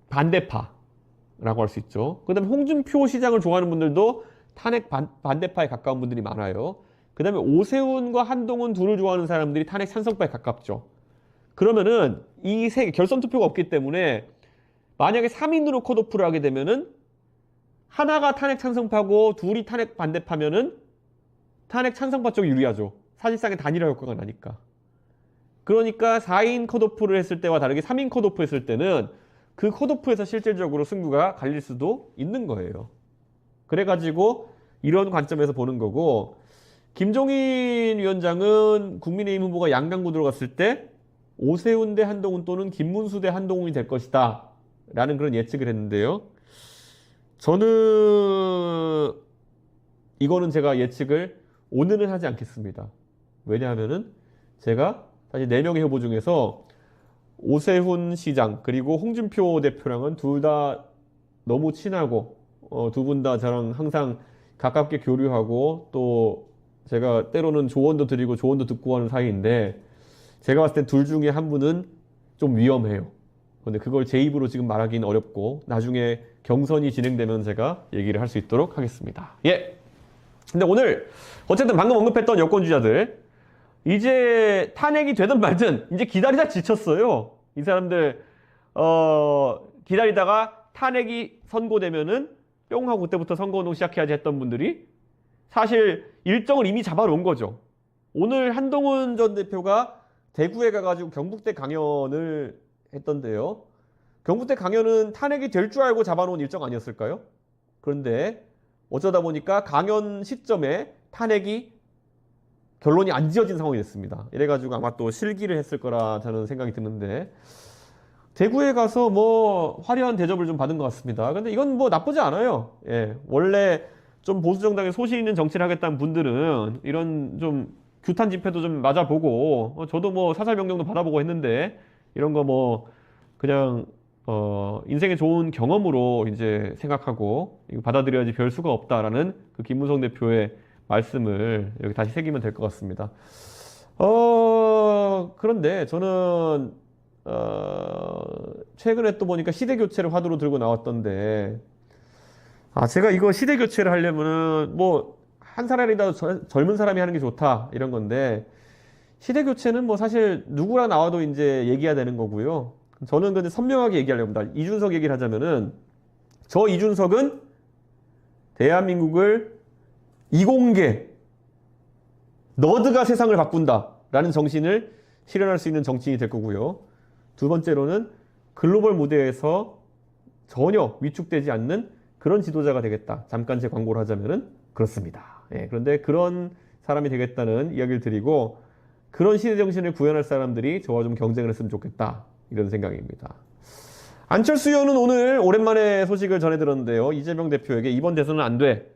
반대파라고 할 수 있죠. 그 다음에 홍준표 시장을 좋아하는 분들도 탄핵 반대파에 가까운 분들이 많아요. 그 다음에 오세훈과 한동훈 둘을 좋아하는 사람들이 탄핵 찬성파에 가깝죠. 그러면은 이 세 결선 투표가 없기 때문에 만약에 3인으로 컷오프를 하게 되면은 하나가 탄핵 찬성파고 둘이 탄핵 반대파면은 탄핵 찬성파 쪽이 유리하죠. 사실상의 단일화 효과가 나니까. 그러니까 4인 컷오프를 했을 때와 다르게 3인 컷오프 했을 때는 그 컷오프에서 실질적으로 승부가 갈릴 수도 있는 거예요. 그래가지고 이런 관점에서 보는 거고 김종인 위원장은 국민의힘 후보가 양강구도로 갔을 때 오세훈 대 한동훈 또는 김문수 대 한동훈이 될 것이다 라는 그런 예측을 했는데요. 저는 이거는 제가 예측을 오늘은 하지 않겠습니다. 왜냐하면은 제가 사실 4명의 후보 중에서 오세훈 시장 그리고 홍준표 대표랑은 둘 다 너무 친하고 두 분 다 저랑 항상 가깝게 교류하고 또 제가 때로는 조언도 드리고 조언도 듣고 하는 사이인데 제가 봤을 땐 둘 중에 한 분은 좀 위험해요. 근데 그걸 제 입으로 지금 말하기는 어렵고 나중에 경선이 진행되면 제가 얘기를 할 수 있도록 하겠습니다. 예. 근데 오늘 어쨌든 방금 언급했던 여권주자들 이제 탄핵이 되든 말든 이제 기다리다 지쳤어요. 이 사람들 기다리다가 탄핵이 선고되면은 뿅 하고 그때부터 선거운동 시작해야지 했던 분들이 사실 일정을 이미 잡아놓은 거죠. 오늘 한동훈 전 대표가 대구에 가가지고 경북대 강연을 했던데요. 경북대 강연은 탄핵이 될 줄 알고 잡아놓은 일정 아니었을까요? 그런데 어쩌다 보니까 강연 시점에 탄핵이 결론이 안 지어진 상황이 됐습니다. 이래가지고 아마 또 실기를 했을 거라 저는 생각이 드는데 대구에 가서 뭐 화려한 대접을 좀 받은 것 같습니다. 근데 이건 뭐 나쁘지 않아요. 예, 원래 좀 보수 정당에 소신 있는 정치를 하겠다는 분들은 이런 좀 규탄 집회도 좀 맞아보고 저도 뭐 사살 명령도 받아보고 했는데 이런 거 뭐 그냥 인생의 좋은 경험으로 이제 생각하고 이거 받아들여야지 별 수가 없다라는 그 김무성 대표의 말씀을 여기 다시 새기면 될 것 같습니다. 그런데 저는 최근에 또 보니까 시대 교체를 화두로 들고 나왔던데 제가 이거 시대 교체를 하려면은 뭐 한 사람이라도 젊은 사람이 하는 게 좋다 이런 건데 시대 교체는 뭐 사실 누구나 나와도 이제 얘기해야 되는 거고요. 저는 근데 선명하게 얘기하려고 합니다. 이준석 얘기를 하자면은 저 이준석은 대한민국을 이공계 너드가 세상을 바꾼다라는 정신을 실현할 수 있는 정치인이 될 거고요. 두 번째로는 글로벌 무대에서 전혀 위축되지 않는 그런 지도자가 되겠다. 잠깐 제 광고를 하자면은 그렇습니다. 예, 그런데 그런 사람이 되겠다는 이야기를 드리고 그런 시대 정신을 구현할 사람들이 저와 좀 경쟁을 했으면 좋겠다. 이런 생각입니다. 안철수 의원은 오늘 오랜만에 소식을 전해 들었는데요. 이재명 대표에게 이번 대선은 안 돼.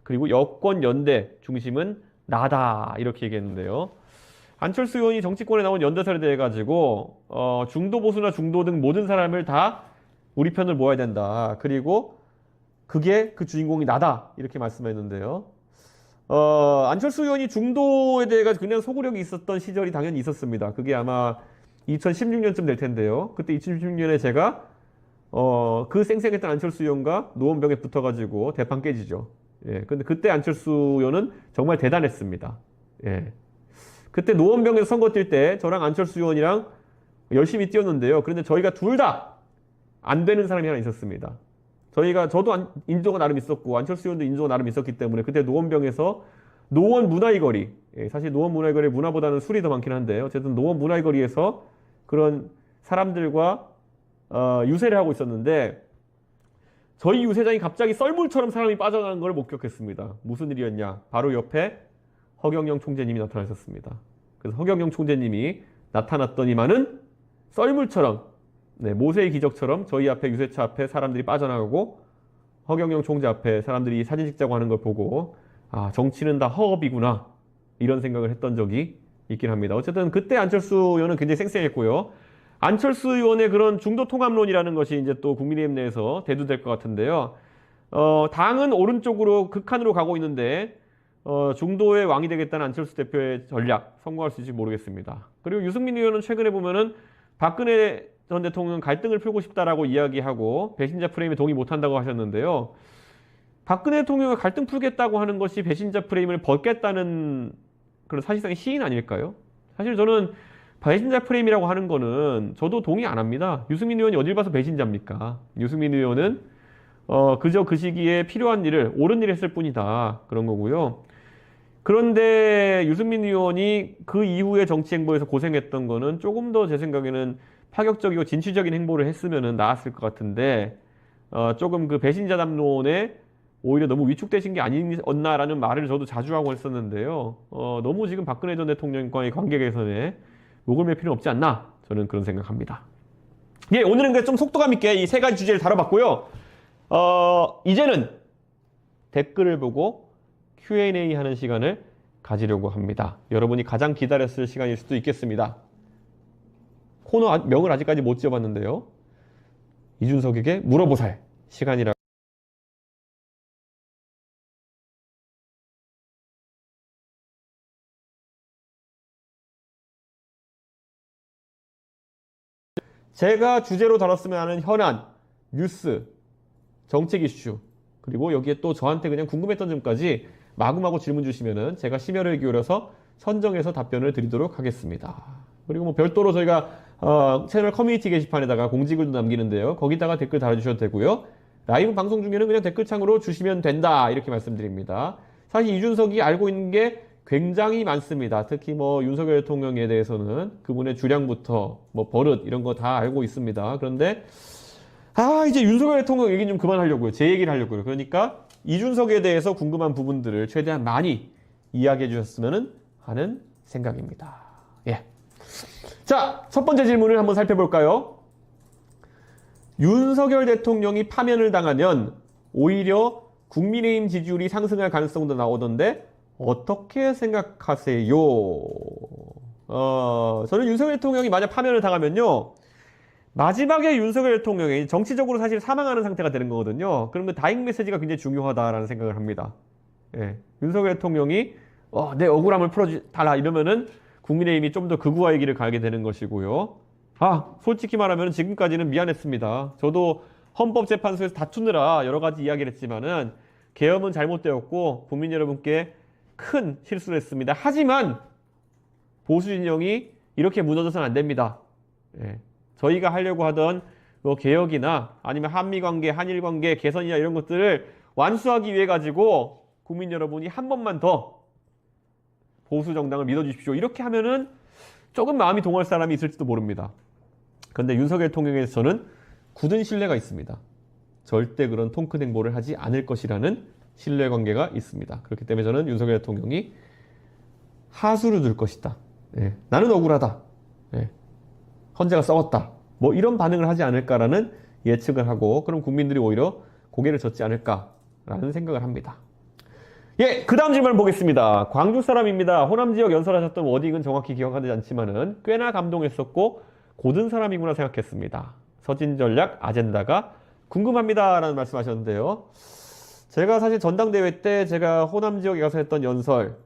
그리고 여권 연대 중심은 나다. 이렇게 얘기했는데요. 안철수 의원이 정치권에 나온 연대설에 대해 가지고 중도 보수나 중도 등 모든 사람을 다 우리 편을 모아야 된다. 그리고 그게 그 주인공이 나다. 이렇게 말씀했는데요. 안철수 의원이 중도에 대해 그냥 소구력이 있었던 시절이 당연히 있었습니다. 그게 아마 2016년쯤 될 텐데요. 그때 2016년에 제가 그 쌩쌩했던 안철수 의원과 노원병에 붙어가지고 대판 깨지죠. 예, 근데 그때 안철수 의원은 정말 대단했습니다. 예. 그때 노원병에서 선거 뛸 때 저랑 안철수 의원이랑 열심히 뛰었는데요. 그런데 저희가 둘 다 안 되는 사람이 하나 있었습니다. 저도 인조가 나름 있었고 안철수 의원도 인조가 나름 있었기 때문에 그때 노원병에서 노원 문화의 거리, 예, 사실 노원 문화의 거리 문화보다는 술이 더 많긴 한데 어쨌든 노원 문화의 거리에서 그런 사람들과 유세를 하고 있었는데 저희 유세장이 갑자기 썰물처럼 사람이 빠져나가는 걸 목격했습니다. 무슨 일이었냐? 바로 옆에 허경영 총재님이 나타나셨습니다. 그래서 허경영 총재님이 나타났더니만은 썰물처럼 모세의 기적처럼 저희 앞에 유세차 앞에 사람들이 빠져나가고 허경영 총재 앞에 사람들이 사진 찍자고 하는 걸 보고 정치는 다 허업이구나 이런 생각을 했던 적이 있긴 합니다. 어쨌든 그때 안철수 의원은 굉장히 쌩쌩했고요. 안철수 의원의 그런 중도 통합론이라는 것이 이제 또 국민의힘 내에서 대두될 것 같은데요. 당은 오른쪽으로 극한으로 가고 있는데 중도의 왕이 되겠다는 안철수 대표의 전략 성공할 수 있을지 모르겠습니다. 그리고 유승민 의원은 최근에 보면은 박근혜 전 대통령 갈등을 풀고 싶다라고 이야기하고 배신자 프레임에 동의 못한다고 하셨는데요. 박근혜 대통령이 갈등 풀겠다고 하는 것이 배신자 프레임을 벗겠다는 그런 사실상의 시인 아닐까요? 사실 저는 배신자 프레임이라고 하는 거는 저도 동의 안 합니다. 유승민 의원이 어딜 봐서 배신자입니까? 유승민 의원은 그저 그 시기에 필요한 일을 옳은 일을 했을 뿐이다. 그런 거고요. 그런데 유승민 의원이 그 이후에 정치 행보에서 고생했던 거는 조금 더 제 생각에는 파격적이고 진취적인 행보를 했으면 나았을 것 같은데 조금 그 배신자 담론에 오히려 너무 위축되신 게 아니었나라는 말을 저도 자주 하고 했었는데요. 너무 지금 박근혜 전 대통령과의 관계 개선에 목을 맬 필요는 없지 않나 저는 그런 생각합니다. 예, 오늘은 좀 속도감 있게 이 세 가지 주제를 다뤄봤고요. 이제는 댓글을 보고 Q&A 하는 시간을 가지려고 합니다. 여러분이 가장 기다렸을 시간일 수도 있겠습니다. 코너 명을 아직까지 못 지어봤는데요. 이준석에게 물어보살 시간이라고 제가 주제로 다뤘으면 하는 현안, 뉴스, 정책 이슈, 그리고 여기에 또 저한테 그냥 궁금했던 점까지 마구마구 질문 주시면은 제가 심혈을 기울여서 선정해서 답변을 드리도록 하겠습니다. 그리고 뭐 별도로 저희가 채널 커뮤니티 게시판에다가 공지글도 남기는데요. 거기다가 댓글 달아주셔도 되고요. 라이브 방송 중에는 그냥 댓글창으로 주시면 된다 이렇게 말씀드립니다. 사실 이준석이 알고 있는 게 굉장히 많습니다. 특히 뭐 윤석열 대통령에 대해서는 그분의 주량부터 뭐 버릇 이런 거 다 알고 있습니다. 그런데 이제 윤석열 대통령 얘기 좀 그만하려고요. 제 얘기를 하려고요. 그러니까 이준석에 대해서 궁금한 부분들을 최대한 많이 이야기해 주셨으면 하는 생각입니다. 예. 자, 첫 번째 질문을 한번 살펴볼까요? 윤석열 대통령이 파면을 당하면 오히려 국민의힘 지지율이 상승할 가능성도 나오던데 어떻게 생각하세요? 저는 윤석열 대통령이 만약 파면을 당하면요. 마지막에 윤석열 대통령이 정치적으로 사실 사망하는 상태가 되는 거거든요. 그러면 다잉 메시지가 굉장히 중요하다라는 생각을 합니다. 예. 윤석열 대통령이 내 억울함을 풀어달라 이러면은 국민의힘이 좀 더 극우화의 길을 가게 되는 것이고요. 솔직히 말하면 지금까지는 미안했습니다. 저도 헌법재판소에서 다투느라 여러 가지 이야기를 했지만은 계엄은 잘못되었고 국민 여러분께 큰 실수를 했습니다. 하지만 보수 진영이 이렇게 무너져서는 안 됩니다. 예. 저희가 하려고 하던 뭐 개혁이나 아니면 한미 관계, 한일 관계 개선이나 이런 것들을 완수하기 위해 가지고 국민 여러분이 한 번만 더 보수 정당을 믿어주십시오. 이렇게 하면은 조금 마음이 동할 사람이 있을지도 모릅니다. 그런데 윤석열 대통령에서 저는 굳은 신뢰가 있습니다. 절대 그런 통큰 행보를 하지 않을 것이라는 신뢰관계가 있습니다. 그렇기 때문에 저는 윤석열 대통령이 하수를 둘 것이다. 예. 나는 억울하다. 예. 헌재가 썩었다. 뭐 이런 반응을 하지 않을까라는 예측을 하고 그럼 국민들이 오히려 고개를 젓지 않을까라는 생각을 합니다. 예, 그 다음 질문을 보겠습니다. 광주 사람입니다. 호남 지역 연설하셨던 워딩은 정확히 기억하지 않지만은 꽤나 감동했었고 고든 사람이구나 생각했습니다. 서진 전략 아젠다가 궁금합니다라는 말씀하셨는데요. 제가 사실 전당대회 때 제가 호남 지역에 가서 했던 연설,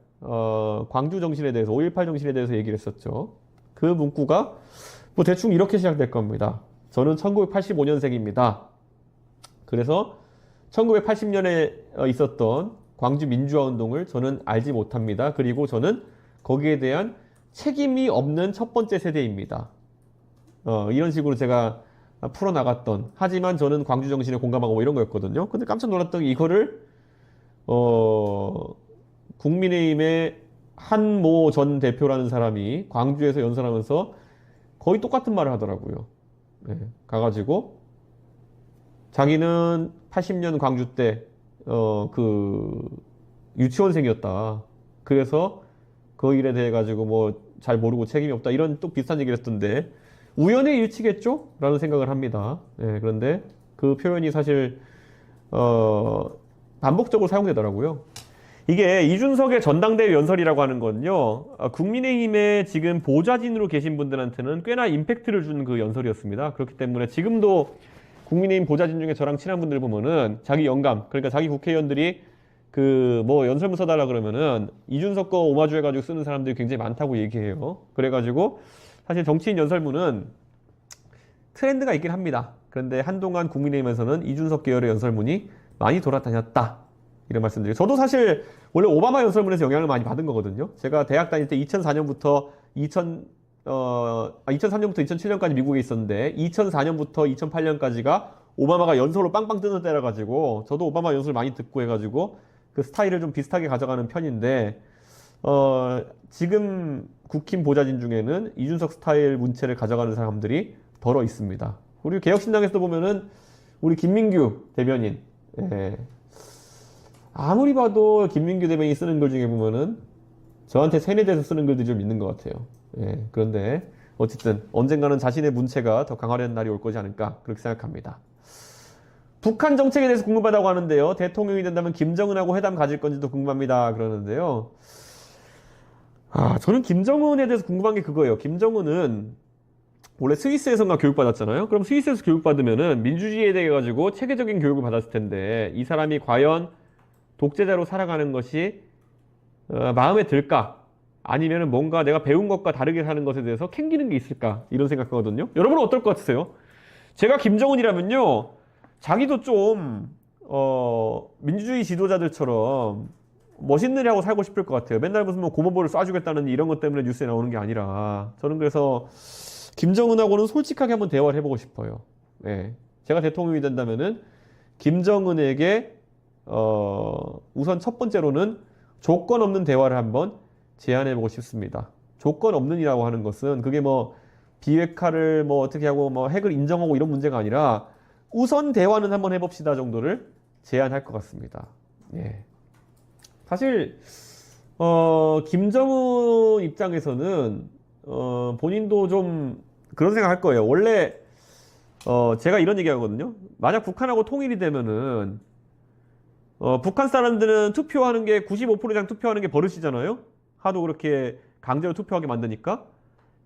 광주 정신에 대해서 5.18 정신에 대해서 얘기를 했었죠. 그 문구가 뭐 대충 이렇게 시작될 겁니다. 저는 1985년생입니다. 그래서 1980년에 있었던 광주 민주화 운동을 저는 알지 못합니다. 그리고 저는 거기에 대한 책임이 없는 첫 번째 세대입니다. 이런 식으로 제가 풀어나갔던, 하지만 저는 광주 정신에 공감하고 뭐 이런 거였거든요. 근데 깜짝 놀랐던 게 이거를 국민의힘의 한모 전 대표라는 사람이 광주에서 연설하면서 거의 똑같은 말을 하더라고요. 네, 가가지고 자기는 80년 광주 때 유치원생이었다. 그래서 그 일에 대해 가지고 뭐 잘 모르고 책임이 없다. 이런 또 비슷한 얘기를 했던데 우연의 일치겠죠? 라는 생각을 합니다. 네, 그런데 그 표현이 사실 반복적으로 사용되더라고요. 이게 이준석의 전당대회 연설이라고 하는 건요, 국민의힘에 지금 보좌진으로 계신 분들한테는 꽤나 임팩트를 준 그 연설이었습니다. 그렇기 때문에 지금도 국민의힘 보좌진 중에 저랑 친한 분들 보면은 자기 영감, 그러니까 자기 국회의원들이 그 뭐 연설문 써달라 그러면은 이준석 거 오마주 해가지고 쓰는 사람들이 굉장히 많다고 얘기해요. 그래가지고 사실 정치인 연설문은 트렌드가 있긴 합니다. 그런데 한동안 국민의힘에서는 이준석 계열의 연설문이 많이 돌아다녔다. 이런 말씀드리고, 저도 사실 원래 오바마 연설문에서 영향을 많이 받은 거거든요. 제가 대학 다닐 때 2004년부터 2003년부터 2007년까지 미국에 있었는데 2004년부터 2008년까지가 오바마가 연설로 빵빵 뜨는 때라 가지고 저도 오바마 연설 많이 듣고 해가지고 그 스타일을 좀 비슷하게 가져가는 편인데 지금 국힘 보좌진 중에는 이준석 스타일 문체를 가져가는 사람들이 덜어 있습니다. 우리 개혁신당에서도 보면은 우리 김민규 대변인, 예. 아무리 봐도 김민규 대변인이 쓰는 글 중에 보면은 저한테 세뇌돼서 쓰는 글들이 좀 있는 것 같아요. 예. 그런데 어쨌든 언젠가는 자신의 문체가 더 강화되는 날이 올 거지 않을까 그렇게 생각합니다. 북한 정책에 대해서 궁금하다고 하는데요. 대통령이 된다면 김정은하고 회담 가질 건지도 궁금합니다. 그러는데요. 저는 김정은에 대해서 궁금한 게 그거예요. 김정은은 원래 스위스에서인가 교육받았잖아요. 그럼 스위스에서 교육받으면은 민주주의에 대해 가지고 체계적인 교육을 받았을 텐데 이 사람이 과연 독재자로 살아가는 것이 마음에 들까? 아니면은 뭔가 내가 배운 것과 다르게 사는 것에 대해서 캥기는 게 있을까? 이런 생각하거든요. 여러분은 어떨 것 같으세요? 제가 김정은이라면요, 자기도 좀, 민주주의 지도자들처럼 멋있느냐고 살고 싶을 것 같아요. 맨날 무슨 뭐 고모부를 쏴주겠다는 이런 것 때문에 뉴스에 나오는 게 아니라. 저는 그래서 김정은하고는 솔직하게 한번 대화를 해보고 싶어요. 네. 제가 대통령이 된다면은 김정은에게 우선 첫 번째로는 조건 없는 대화를 한번 제안해보고 싶습니다. 조건 없는이라고 하는 것은 그게 뭐 비핵화를 뭐 어떻게 하고 뭐 핵을 인정하고 이런 문제가 아니라 우선 대화는 한번 해봅시다 정도를 제안할 것 같습니다. 예. 사실 김정은 입장에서는 본인도 좀 그런 생각할 거예요. 원래 제가 이런 얘기하거든요. 만약 북한하고 통일이 되면은 북한 사람들은 투표하는 게 95% 이상 투표하는 게 버릇이잖아요. 하도 그렇게 강제로 투표하게 만드니까.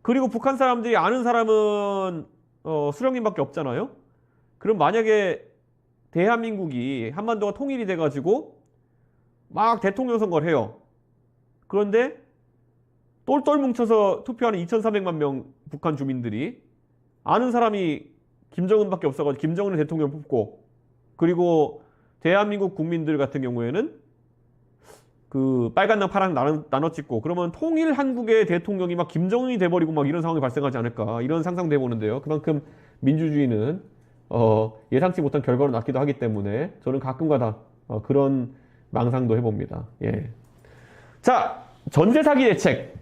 그리고 북한 사람들이 아는 사람은 수령님밖에 없잖아요. 그럼 만약에 대한민국이 한반도가 통일이 돼가지고 막 대통령 선거를 해요. 그런데 똘똘 뭉쳐서 투표하는 2,400만 명 북한 주민들이 아는 사람이 김정은밖에 없어가지고 김정은을 대통령 뽑고, 그리고 대한민국 국민들 같은 경우에는 그 빨간당 파랑 나눠 찍고, 그러면 통일 한국의 대통령이 막 김정은이 돼버리고 막 이런 상황이 발생하지 않을까, 이런 상상도 해보는데요. 그만큼 민주주의는 예상치 못한 결과로 낳기도 하기 때문에 저는 가끔가다 그런 망상도 해봅니다. 예. 자, 전세 사기 대책.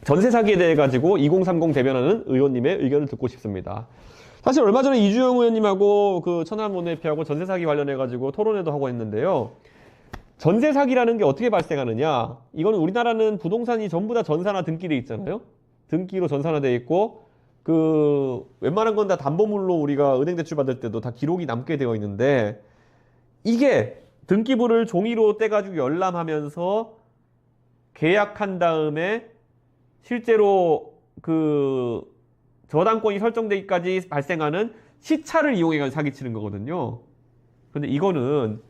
전세 사기에 대해 가지고 2030 대변하는 의원님의 의견을 듣고 싶습니다. 사실 얼마 전에 이주영 의원님하고 그 천안 원내대표하고 전세 사기 관련해 가지고 토론회도 하고 했는데요. 전세 사기라는 게 어떻게 발생하느냐? 이거는 우리나라는 부동산이 전부 다 전산화 등기돼 있잖아요. 등기로 전산화돼 있고 그 웬만한 건 다 담보물로 우리가 은행 대출 받을 때도 다 기록이 남게 되어 있는데, 이게 등기부를 종이로 떼가지고 열람하면서 계약한 다음에 실제로 그 저당권이 설정되기까지 발생하는 시차를 이용해서 사기치는 거거든요. 근데 이거는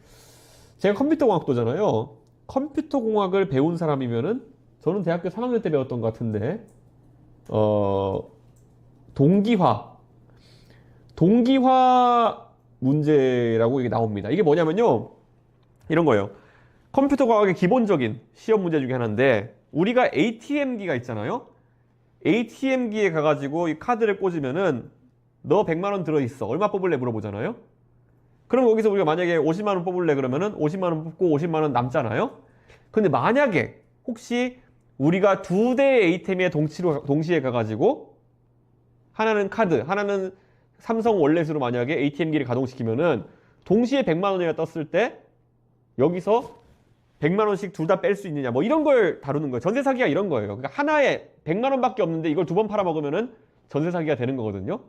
제가 컴퓨터공학도잖아요. 컴퓨터공학을 배운 사람이면은 저는 대학교 3학년 때 배웠던 것 같은데 동기화 문제라고 이게 나옵니다. 이게 뭐냐면요, 이런 거예요. 컴퓨터 과학의 기본적인 시험 문제 중에 하나인데, 우리가 ATM기가 있잖아요. ATM기에 가가지고 이 카드를 꽂으면은 너 100만 원 들어있어, 얼마 뽑을래 물어보잖아요. 그럼 거기서 우리가 만약에 50만 원 뽑을래 그러면은 50만 원 뽑고 50만 원 남잖아요. 근데 만약에 혹시 우리가 두 대의 ATM에 동시에 가가지고 하나는 카드, 하나는 삼성 월렛으로 만약에 ATM기를 가동시키면은 동시에 100만 원이가 떴을 때 여기서 100만 원씩 둘 다 뺄 수 있느냐, 뭐 이런 걸 다루는 거예요. 전세 사기가 이런 거예요. 그러니까 하나에 100만 원밖에 없는데 이걸 두 번 팔아먹으면은 전세 사기가 되는 거거든요.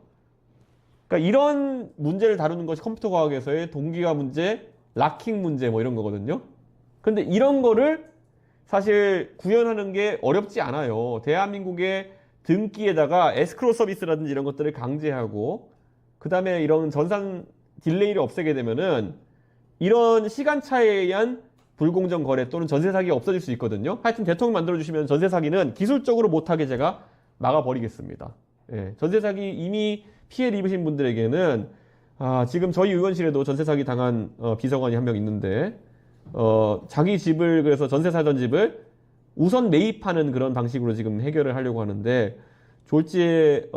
그러니까 이런 문제를 다루는 것이 컴퓨터 과학에서의 동기화 문제, 락킹 문제 뭐 이런 거거든요. 근데 이런 거를 사실 구현하는 게 어렵지 않아요. 대한민국의 등기에다가 에스크로 서비스라든지 이런 것들을 강제하고, 그 다음에 이런 전산 딜레이를 없애게 되면은 이런 시간차에 의한 불공정 거래 또는 전세 사기가 없어질 수 있거든요. 하여튼 대통령 만들어주시면 전세 사기는 기술적으로 못하게 제가 막아버리겠습니다. 예, 전세 사기 이미 피해를 입으신 분들에게는 지금 저희 의원실에도 전세 사기 당한 비서관이 한 명 있는데 자기 집을, 그래서 전세 살던 집을 우선 매입하는 그런 방식으로 지금 해결을 하려고 하는데, 졸지에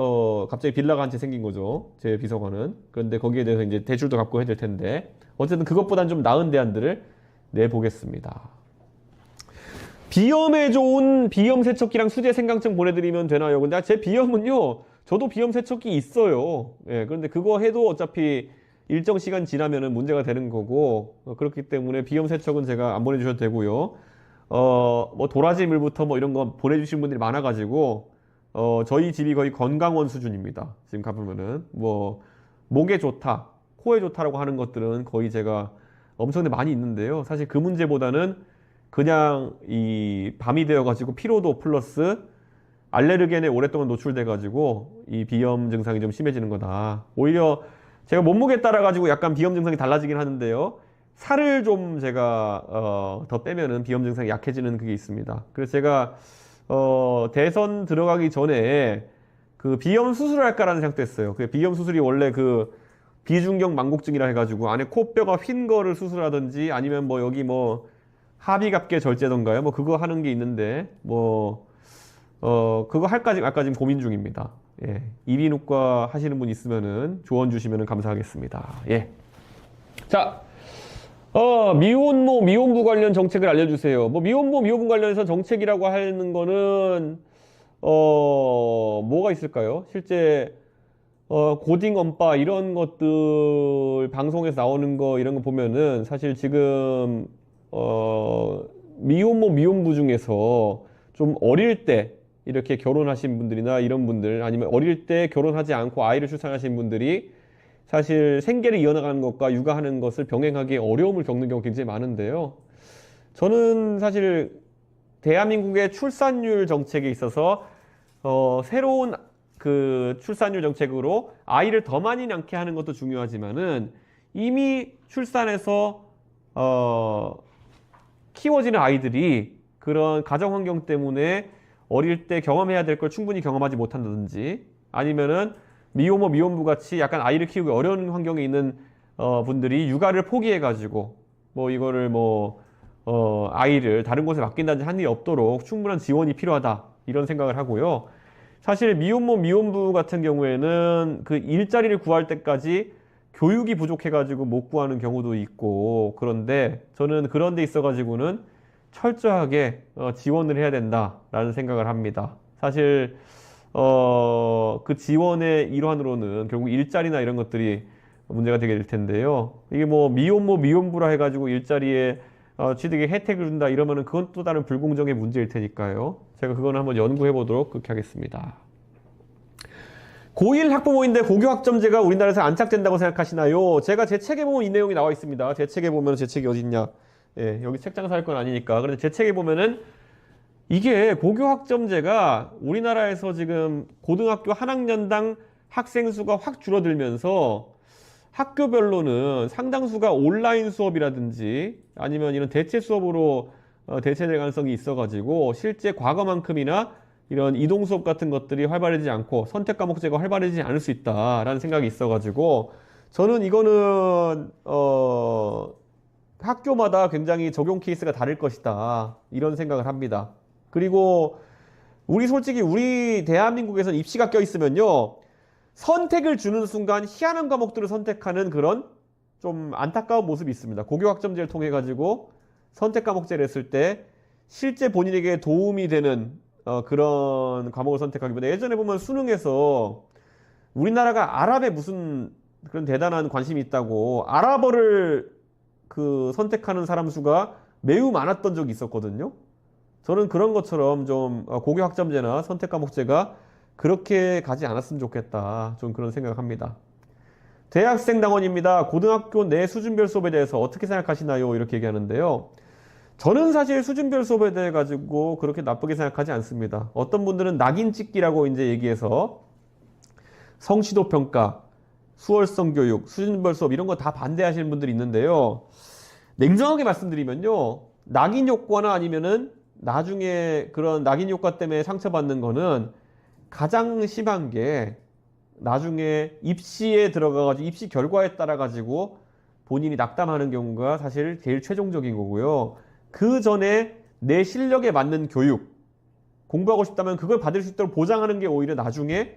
갑자기 빌라가 한 채 생긴 거죠, 제 비서관은. 그런데 거기에 대해서 이제 대출도 갚고 해야 될 텐데, 어쨌든 그것보단 좀 나은 대안들을 내보겠습니다. 비염에 좋은 비염 세척기랑 수제 생강청 보내드리면 되나요? 근데 제 비염은요, 저도 비염 세척기 있어요. 예, 그런데 그거 해도 어차피 일정 시간 지나면은 문제가 되는 거고, 그렇기 때문에 비염 세척은 제가 안 보내주셔도 되고요. 뭐 도라지 물부터 뭐 이런 거 보내주신 분들이 많아가지고 저희 집이 거의 건강원 수준입니다. 지금 가보면은 뭐 목에 좋다, 코에 좋다라고 하는 것들은 거의 제가 엄청나게 많이 있는데요. 사실 그 문제보다는 그냥 이 밤이 되어가지고 피로도 플러스 알레르겐에 오랫동안 노출돼가지고 이 비염 증상이 좀 심해지는 거다. 오히려 제가 몸무게 따라가지고 약간 비염 증상이 달라지긴 하는데요. 살을 좀 제가 더 빼면은 비염 증상이 약해지는 그게 있습니다. 그래서 제가 대선 들어가기 전에 그 비염 수술을 할까라는 생각도 했어요. 그 비염 수술이 원래 그 비중격 망곡증이라 해가지고 안에 코뼈가 휜 거를 수술하든지 아니면 뭐 여기 뭐 하비갑계 절제던가요? 뭐 그거 하는 게 있는데 뭐 그거 할까 지금 고민 중입니다. 예. 이비인후과 하시는 분 있으면은 조언 주시면은 감사하겠습니다. 예. 자, 미혼모 미혼부 관련 정책을 알려주세요. 뭐 미혼모 미혼부 관련해서 정책이라고 하는 거는 뭐가 있을까요? 실제 고딩 언빠 이런 것들 방송에서 나오는 거 이런 거 보면은 사실 지금 미혼모 미혼부 중에서 좀 어릴 때 이렇게 결혼하신 분들이나 이런 분들 아니면 어릴 때 결혼하지 않고 아이를 출산하신 분들이 사실 생계를 이어나가는 것과 육아하는 것을 병행하기에 어려움을 겪는 경우가 굉장히 많은데요. 저는 사실 대한민국의 출산율 정책에 있어서 새로운 그 출산율 정책으로 아이를 더 많이 낳게 하는 것도 중요하지만은 이미 출산해서 키워지는 아이들이 그런 가정 환경 때문에 어릴 때 경험해야 될 걸 충분히 경험하지 못한다든지 아니면은 미혼모 미혼부 같이 약간 아이를 키우기 어려운 환경에 있는 분들이 육아를 포기해 가지고 뭐 이거를 뭐 아이를 다른 곳에 맡긴다든지 한 일이 없도록 충분한 지원이 필요하다 이런 생각을 하고요. 사실 미혼모 미혼부 같은 경우에는 그 일자리를 구할 때까지 교육이 부족해 가지고 못 구하는 경우도 있고 그런데 저는 그런 데 있어 가지고는 철저하게 지원을 해야 된다라는 생각을 합니다. 사실 그 지원의 일환으로는 결국 일자리나 이런 것들이 문제가 되게 될 텐데요. 이게 뭐 미혼모 미혼부라 해가지고 일자리에 취득에 혜택을 준다 이러면은 그건 또 다른 불공정의 문제일 테니까요. 제가 그거는 한번 연구해 보도록 그렇게 하겠습니다. 고1 학부모인데 고교학점제가 우리나라에서 안착된다고 생각하시나요? 제가 제 책에 보면 이 내용이 나와 있습니다. 제 책에 보면 제 책이 어디 있냐? 예, 여기 책장 살 건 아니니까. 그런데 제 책에 보면은 이게 고교학점제가 우리나라에서 지금 고등학교 한 학년당 학생 수가 확 줄어들면서 학교별로는 상당수가 온라인 수업이라든지 아니면 이런 대체 수업으로 대체될 가능성이 있어가지고 실제 과거만큼이나 이런 이동 수업 같은 것들이 활발해지지 않고 선택 과목제가 활발해지지 않을 수 있다라는 생각이 있어가지고 저는 이거는 학교마다 굉장히 적용 케이스가 다를 것이다 이런 생각을 합니다. 그리고 솔직히 우리 대한민국에서는 입시가 껴있으면요 선택을 주는 순간 희한한 과목들을 선택하는 그런 좀 안타까운 모습이 있습니다. 고교학점제를 통해 가지고 선택 과목제를 했을 때 실제 본인에게 도움이 되는 그런 과목을 선택하기보다 예전에 보면 수능에서 우리나라가 아랍에 무슨 그런 대단한 관심이 있다고 아랍어를 그 선택하는 사람 수가 매우 많았던 적이 있었거든요. 저는 그런 것처럼 좀 고교학점제나 선택 과목제가 그렇게 가지 않았으면 좋겠다. 좀 그런 생각을 합니다. 대학생 당원입니다. 고등학교 내 수준별 수업에 대해서 어떻게 생각하시나요? 이렇게 얘기하는데요. 저는 사실 수준별 수업에 대해 가지고 그렇게 나쁘게 생각하지 않습니다. 어떤 분들은 낙인 찍기라고 이제 얘기해서 성취도 평가, 수월성 교육, 수준별 수업 이런 거 다 반대하시는 분들이 있는데요. 냉정하게 말씀드리면요. 낙인 효과나 아니면은 나중에 그런 낙인 효과 때문에 상처받는 거는 가장 심한 게 나중에 입시에 들어가가지고 입시 결과에 따라 가지고 본인이 낙담하는 경우가 사실 제일 최종적인 거고요. 그 전에 내 실력에 맞는 교육, 공부하고 싶다면 그걸 받을 수 있도록 보장하는 게 오히려 나중에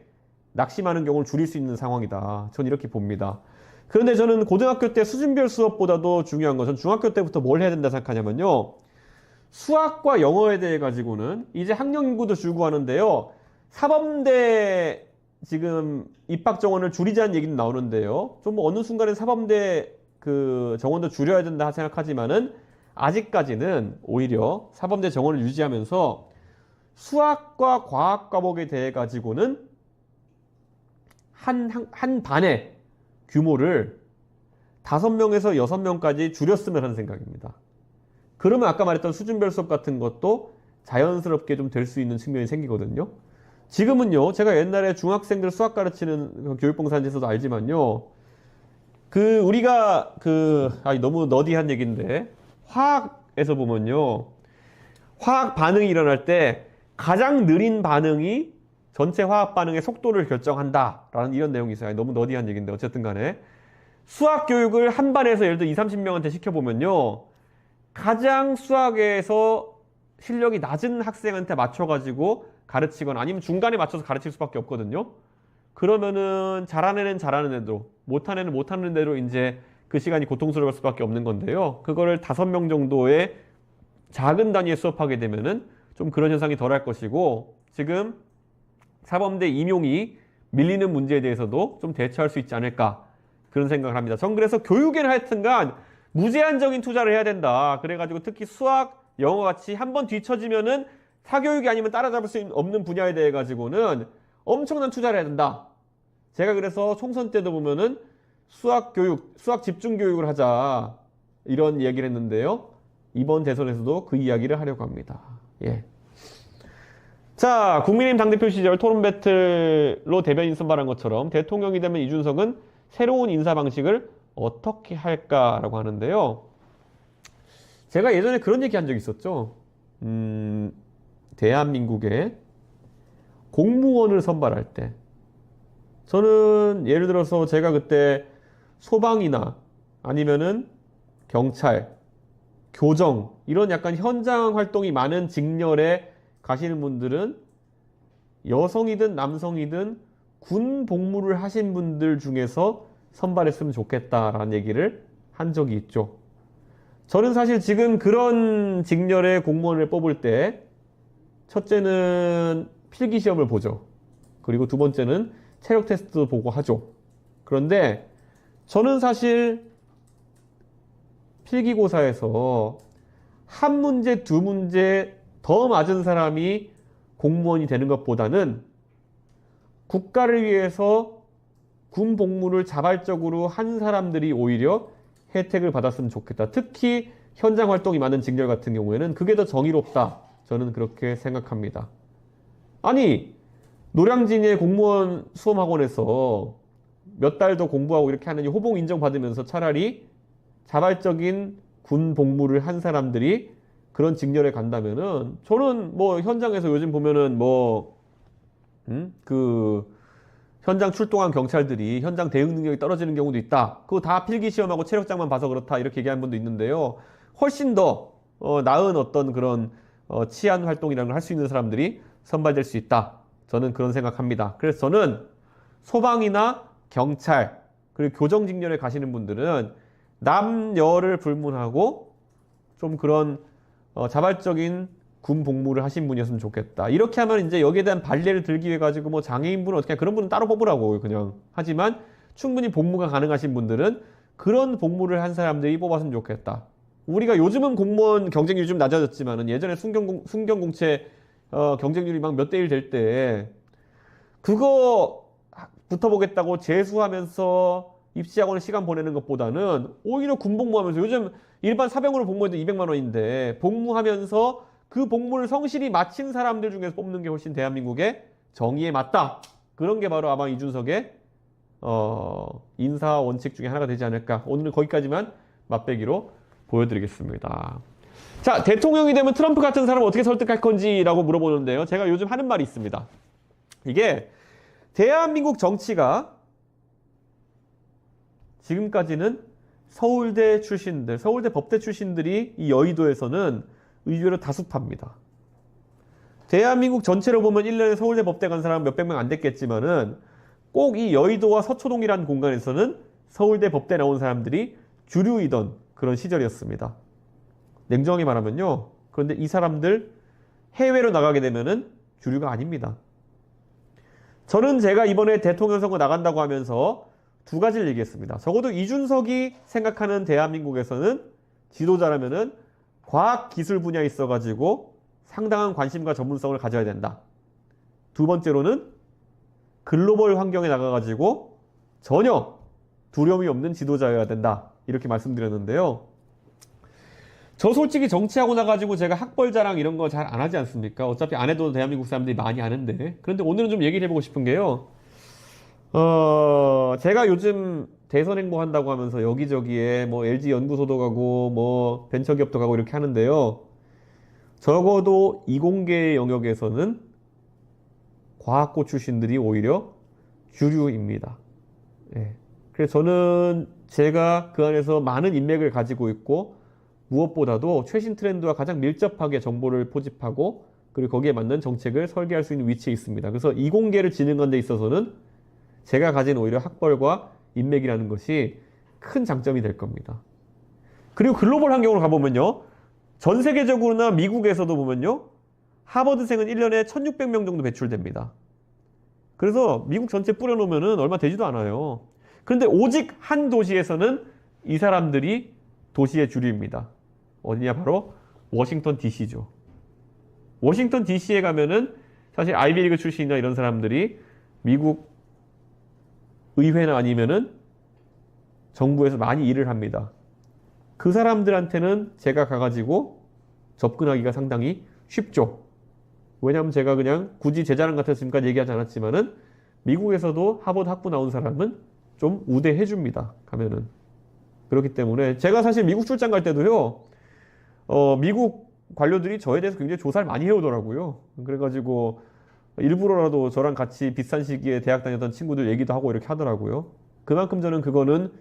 낙심하는 경우를 줄일 수 있는 상황이다. 전 이렇게 봅니다. 그런데 저는 고등학교 때 수준별 수업보다도 중요한 것은 중학교 때부터 뭘 해야 된다 생각하냐면요. 수학과 영어에 대해 가지고는 이제 학령 인구도 줄고 하는데요. 사범대 지금 입학 정원을 줄이자는 얘기는 나오는데요. 좀 어느 순간에 사범대 그 정원도 줄여야 된다 생각하지만은 아직까지는 오히려 사범대 정원을 유지하면서 수학과 과학 과목에 대해 가지고는 한 반의 규모를 5명에서 6명까지 줄였으면 하는 생각입니다. 그러면 아까 말했던 수준별 수업 같은 것도 자연스럽게 좀 될 수 있는 측면이 생기거든요. 지금은요, 제가 옛날에 중학생들 수학 가르치는 교육봉사에서도 알지만요, 우리가 너무 너디한 얘기인데, 화학에서 보면요, 화학 반응이 일어날 때 가장 느린 반응이 전체 화학 반응의 속도를 결정한다라는 이런 내용이 있어요. 너무 너디한 얘기인데 어쨌든 간에 수학 교육을 한 반에서 예를 들어 2, 30명한테 시켜보면요. 가장 수학에서 실력이 낮은 학생한테 맞춰가지고 가르치거나 아니면 중간에 맞춰서 가르칠 수밖에 없거든요. 그러면은 잘하는 애는 잘하는 애로, 못하는 애는 못하는 애로 이제 그 시간이 고통스러울 수밖에 없는 건데요. 그거를 5명 정도의 작은 단위에 수업하게 되면은 좀 그런 현상이 덜할 것이고 지금 사범대 임용이 밀리는 문제에 대해서도 좀 대처할 수 있지 않을까 그런 생각을 합니다. 전 그래서 교육에는 하여튼간 무제한적인 투자를 해야 된다. 그래가지고 특히 수학, 영어 같이 한번 뒤처지면은 사교육이 아니면 따라잡을 수 없는 분야에 대해 가지고는 엄청난 투자를 해야 된다. 제가 그래서 총선 때도 보면은 수학 교육, 수학 집중 교육을 하자 이런 이야기를 했는데요. 이번 대선에서도 그 이야기를 하려고 합니다. 예. 자, 국민의힘 당대표 시절 토론 배틀로 대변인 선발한 것처럼 대통령이 되면 이준석은 새로운 인사 방식을 어떻게 할까라고 하는데요. 제가 예전에 그런 얘기 한 적이 있었죠. 대한민국에 공무원을 선발할 때 저는 예를 들어서 제가 그때 소방이나 아니면은 경찰, 교정 이런 약간 현장 활동이 많은 직렬에 가시는 분들은 여성이든 남성이든 군 복무를 하신 분들 중에서 선발했으면 좋겠다라는 얘기를 한 적이 있죠. 저는 사실 지금 그런 직렬의 공무원을 뽑을 때 첫째는 필기 시험을 보죠. 그리고 두 번째는 체력 테스트도 보고 하죠. 그런데 저는 사실 필기고사에서 한 문제, 두 문제 더 맞은 사람이 공무원이 되는 것보다는 국가를 위해서 군 복무를 자발적으로 한 사람들이 오히려 혜택을 받았으면 좋겠다. 특히 현장 활동이 많은 직렬 같은 경우에는 그게 더 정의롭다. 저는 그렇게 생각합니다. 아니, 노량진의 공무원 수험학원에서 몇 달 더 공부하고 이렇게 하느니 호봉 인정받으면서 차라리 자발적인 군 복무를 한 사람들이 그런 직렬에 간다면은 저는 뭐 현장에서 요즘 보면은 그 현장 출동한 경찰들이 현장 대응 능력이 떨어지는 경우도 있다. 그거 다 필기시험하고 체력장만 봐서 그렇다. 이렇게 얘기하는 분도 있는데요. 훨씬 더 나은 어떤 그런 치안 활동이라는 걸 할 수 있는 사람들이 선발될 수 있다. 저는 그런 생각합니다. 그래서 저는 소방이나 경찰 그리고 교정 직렬에 가시는 분들은 남녀를 불문하고 좀 그런 자발적인 군 복무를 하신 분이었으면 좋겠다. 이렇게 하면 이제 여기에 대한 발례를 들기 위해 가지고 뭐 장애인분은 어떻게 그런 분은 따로 뽑으라고 그냥 하지만 충분히 복무가 가능하신 분들은 그런 복무를 한 사람들이 뽑았으면 좋겠다. 우리가 요즘은 공무원 경쟁률이 좀 낮아졌지만은 예전에 순경공채 경쟁률이 막 몇 대 1 될 때 그거 붙어보겠다고 재수하면서 입시학원에 시간 보내는 것보다는 오히려 군복무하면서 요즘 일반 사병으로 복무해도 200만 원인데 복무하면서 그 복무를 성실히 마친 사람들 중에서 뽑는 게 훨씬 대한민국의 정의에 맞다. 그런 게 바로 아마 이준석의 인사 원칙 중에 하나가 되지 않을까. 오늘은 거기까지만 맛배기로 보여드리겠습니다. 자, 대통령이 되면 트럼프 같은 사람을 어떻게 설득할 건지라고 물어보는데요. 제가 요즘 하는 말이 있습니다. 이게 대한민국 정치가 지금까지는 서울대 출신들, 서울대 법대 출신들이 이 여의도에서는 의외로 다수파입니다. 대한민국 전체로 보면 1년에 서울대 법대 간 사람 몇백 명 안 됐겠지만은 꼭 이 여의도와 서초동이라는 공간에서는 서울대 법대 나온 사람들이 주류이던 그런 시절이었습니다. 냉정하게 말하면요. 그런데 이 사람들 해외로 나가게 되면은 주류가 아닙니다. 저는 제가 이번에 대통령 선거 나간다고 하면서 두 가지를 얘기했습니다. 적어도 이준석이 생각하는 대한민국에서는 지도자라면은 과학 기술 분야에 있어가지고 상당한 관심과 전문성을 가져야 된다. 두 번째로는 글로벌 환경에 나가가지고 전혀 두려움이 없는 지도자여야 된다. 이렇게 말씀드렸는데요. 저 솔직히 정치하고 나가지고 제가 학벌 자랑 이런 거 잘 안 하지 않습니까? 어차피 안 해도 대한민국 사람들이 많이 아는데. 그런데 오늘은 좀 얘기를 해보고 싶은 게요. 제가 요즘 대선 행보한다고 하면서 여기저기에 뭐 LG 연구소도 가고 뭐 벤처기업도 가고 이렇게 하는데요. 적어도 이공계 영역에서는 과학고 출신들이 오히려 주류입니다. 예. 그래서 저는 제가 그 안에서 많은 인맥을 가지고 있고 무엇보다도 최신 트렌드와 가장 밀접하게 정보를 포집하고 그리고 거기에 맞는 정책을 설계할 수 있는 위치에 있습니다. 그래서 이공계를 진행하는 데 있어서는 제가 가진 오히려 학벌과 인맥이라는 것이 큰 장점이 될 겁니다. 그리고 글로벌 환경으로 가보면요. 전 세계적으로나 미국에서도 보면요. 하버드생은 1년에 1600명 정도 배출됩니다. 그래서 미국 전체 뿌려놓으면 얼마 되지도 않아요. 그런데 오직 한 도시에서는 이 사람들이 도시의 주류입니다. 어디냐? 바로 워싱턴 DC죠. 워싱턴 DC에 가면은 사실 아이비리그 출신이나 이런 사람들이 미국 의회나 아니면은 정부에서 많이 일을 합니다. 그 사람들한테는 제가 가가지고 접근하기가 상당히 쉽죠. 왜냐하면 제가 그냥 굳이 제 자랑 같아서 지금까지 얘기하지 않았지만은 미국에서도 하버드 학부 나온 사람은 좀 우대해 줍니다. 가면은. 그렇기 때문에 제가 사실 미국 출장 갈 때도요. 미국 관료들이 저에 대해서 굉장히 조사를 많이 해오더라고요. 그래가지고 일부러라도 저랑 같이 비슷한 시기에 대학 다녔던 친구들 얘기도 하고 이렇게 하더라고요. 그만큼 저는 그거는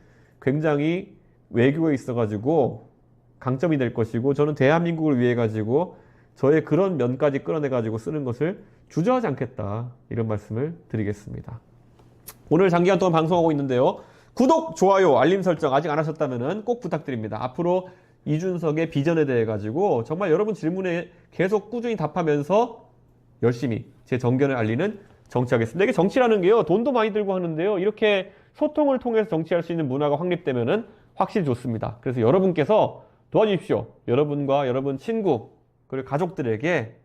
굉장히 외교에 있어가지고 강점이 될 것이고 저는 대한민국을 위해 가지고 저의 그런 면까지 끌어내가지고 쓰는 것을 주저하지 않겠다. 이런 말씀을 드리겠습니다. 오늘 장기간 동안 방송하고 있는데요. 구독, 좋아요, 알림 설정 아직 안 하셨다면 꼭 부탁드립니다. 앞으로 이준석의 비전에 대해 가지고 정말 여러분 질문에 계속 꾸준히 답하면서 열심히 제 정견을 알리는 정치하겠습니다. 이게 정치라는 게요. 돈도 많이 들고 하는데요. 이렇게 소통을 통해서 정치할 수 있는 문화가 확립되면은 확실히 좋습니다. 그래서 여러분께서 도와주십시오. 여러분과 여러분 친구 그리고 가족들에게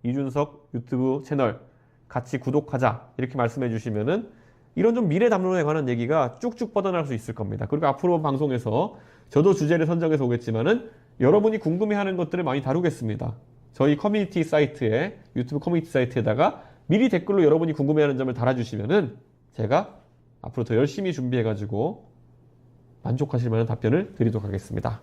이준석 유튜브 채널 같이 구독하자 이렇게 말씀해 주시면은 이런 좀 미래 담론에 관한 얘기가 쭉쭉 뻗어날 수 있을 겁니다. 그리고 앞으로 방송에서 저도 주제를 선정해서 오겠지만은 여러분이 궁금해하는 것들을 많이 다루겠습니다. 저희 커뮤니티 사이트에 유튜브 커뮤니티 사이트에다가 미리 댓글로 여러분이 궁금해하는 점을 달아주시면은 제가 앞으로 더 열심히 준비해가지고 만족하실 만한 답변을 드리도록 하겠습니다.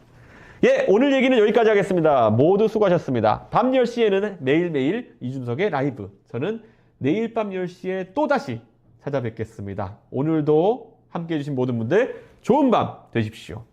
예, 오늘 얘기는 여기까지 하겠습니다. 모두 수고하셨습니다. 밤 10시에는 매일매일 이준석의 라이브. 저는 내일 밤 10시에 또다시 찾아뵙겠습니다. 오늘도 함께해 주신 모든 분들 좋은 밤 되십시오.